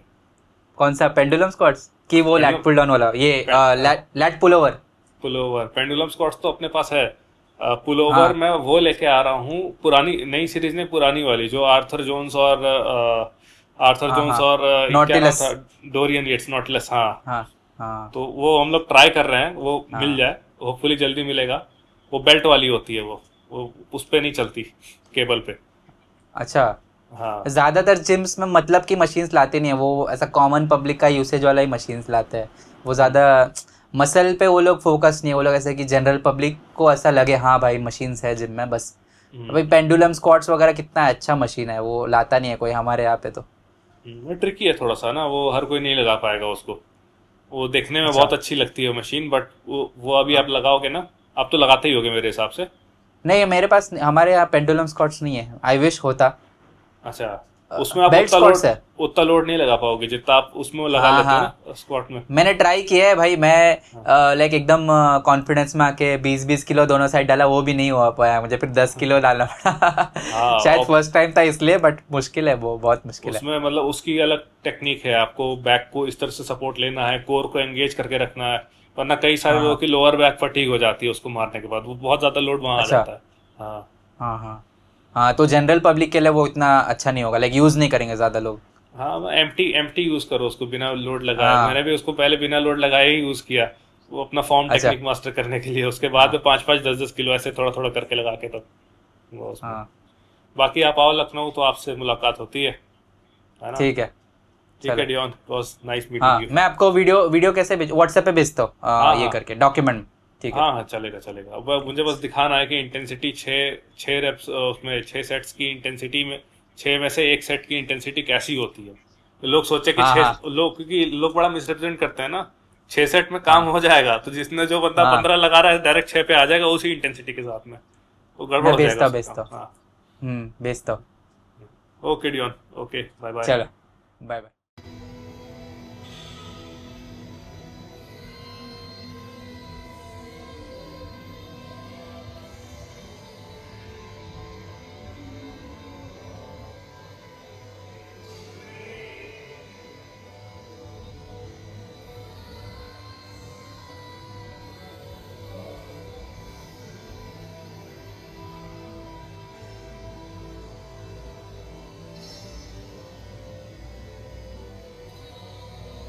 कौन सा, पेंडुलम स्क्वाट्स की वो लैट
पेंडुलम,
पुल डाउन वाला, ये lat pull over?
Pullover pendulum squats तो अपने पास है। पुलोवर
हाँ
मैं वो लेके आ रहा हूँ, पुरानी नई सीरीज में पुरानी वाली जो आर्थर
हाँ
जोन्स
हाँ,
और क्या नाम
नॉटिलस।
था, डोरियन येट्स, नॉटलेस, हाँ।
हाँ हाँ
तो वो हम लोग ट्राई कर रहे हैं, वो मिल
हाँ।
जाए होपफुली जल्दी मिलेगा। वो बेल्ट वाली होती है, वो उस पे नहीं चलती, केबल पे।
अच्छा,
हाँ।
ज़्यादातर जिम्स में मतलब की मशीन्स लाते नहीं है, वो ऐसा कॉमन पब्लिक का यूसेज वाला ही मशीन्स लाते हैं। वो ज़्यादा मसल पे वो लोग फोकस नहीं है, वो लोग ऐसे कि जनरल पब्लिक को ऐसा लगे हाँ भाई मशीन्स है जिम में बस। अभी
हम्म,
पेंडुलम स्क्वाट्स वगैरह कितना अच्छा मशीन है, वो लाता नहीं है कोई हमारे यहाँ पे तो।
वो ट्रिकी है थोड़ा सा ना, वो हर कोई नहीं लगा पाएगा उसको। वो देखने में
अच्छा।
बहुत अच्छी लगती है मशीन, बट वो अभी आप
हाँ,
लगाओगे ना, आप तो लगाते ही होगे मेरे हिसाब से।
नहीं मेरे पास, हमारे यहाँ पेंडुलम स्क्वाट्स नहीं है, आई विश होता।
अच्छा, उसमें आप
बेल्ट स्क्वाट्स है।
उतना लोड नहीं लगा पाओगे जितना आप उसमें वो लगा
हाँ
लेते हो
हाँ,
ना स्क्वाट में।
मैंने ट्राई किया है भाई, मैं
हाँ
लाइक एकदम कॉन्फिडेंस में आके 20-20 किलो दोनों साइड डाला, वो भी नहीं हो पाया मुझे, फिर 10 किलो डालना पड़ा।
हाँ,
शायद
और
फर्स्ट टाइम था इसलिए, बट मुश्किल है वो, बहुत मुश्किल है।
उसमें मतलब उसकी अलग टेक्निक है, आपको बैक को इस तरह से सपोर्ट लेना है, कोर को एंगेज करके रखना है। वरना कई सारे
हाँ
लोगों
हाँ।
की लोअर बैक फटीग हो जाती है उसको मारने के बाद, वो बहुत ज्यादा लोड वहां आ
अच्छा।
जाता है। हाँ
हाँ हाँ हाँ, तो जनरल पब्लिक के लिए वो इतना अच्छा नहीं होगा, लाइक यूज़ नहीं करेंगे ज़्यादा लोग।
हाँ, एम्प्टी एम्प्टी यूज करो उसको बिना लोड लगाए। मैंने
हाँ।
भी उसको पहले बिना लोड लगाए ही यूज किया, वो अपना फॉर्म
अच्छा।
टेक्निक मास्टर करने के लिए। उसके बाद में
हाँ
5-5 10-10 किलो ऐसे थोड़ा थोड़ा करके लगा के तब वो उसमें।
हाँ,
बाकी आप आओ लखनऊ तो आपसे मुलाकात होती है ना।
ठीक है।
ठीक है
चलो।
Dion, it was nice meeting
हाँ,
यू।
मैं आपको वीडियो वीडियो कैसे भेज, व्हाट्सएप पे भेजता हूँ
हाँ
ये
हाँ
करके डॉक्यूमेंट। ठीक है।
हाँ हाँ, चलेगा चलेगा। अब मुझे बस दिखाना है कि इंटेंसिटी छः छः रेप्स उसमें 6 सेट्स की इंटेंसिटी में, 6 में से 1 सेट की इंटेंसिटी कैसी होती है। तो लोग सोचे कि
हाँ हाँ
6 लोग, क्योंकि लोग बड़ा मिसरिप्रेजेंट करते हैं ना, 6 सेट में काम
हाँ
हो जाएगा तो जिसने जो बंदा
हाँ,
15 लगा रहा है डायरेक्ट 6 पे आ जाएगा उसी इंटेंसिटी के साथ में, तो गड़बड़
मैं
हो जाएगा
भेजता हूँ
उसका
भेजता
काम।
हूँ।
हाँ।
भेजता हूँ।
Okay Dion, okay, bye bye.
चलो, बाय बाय।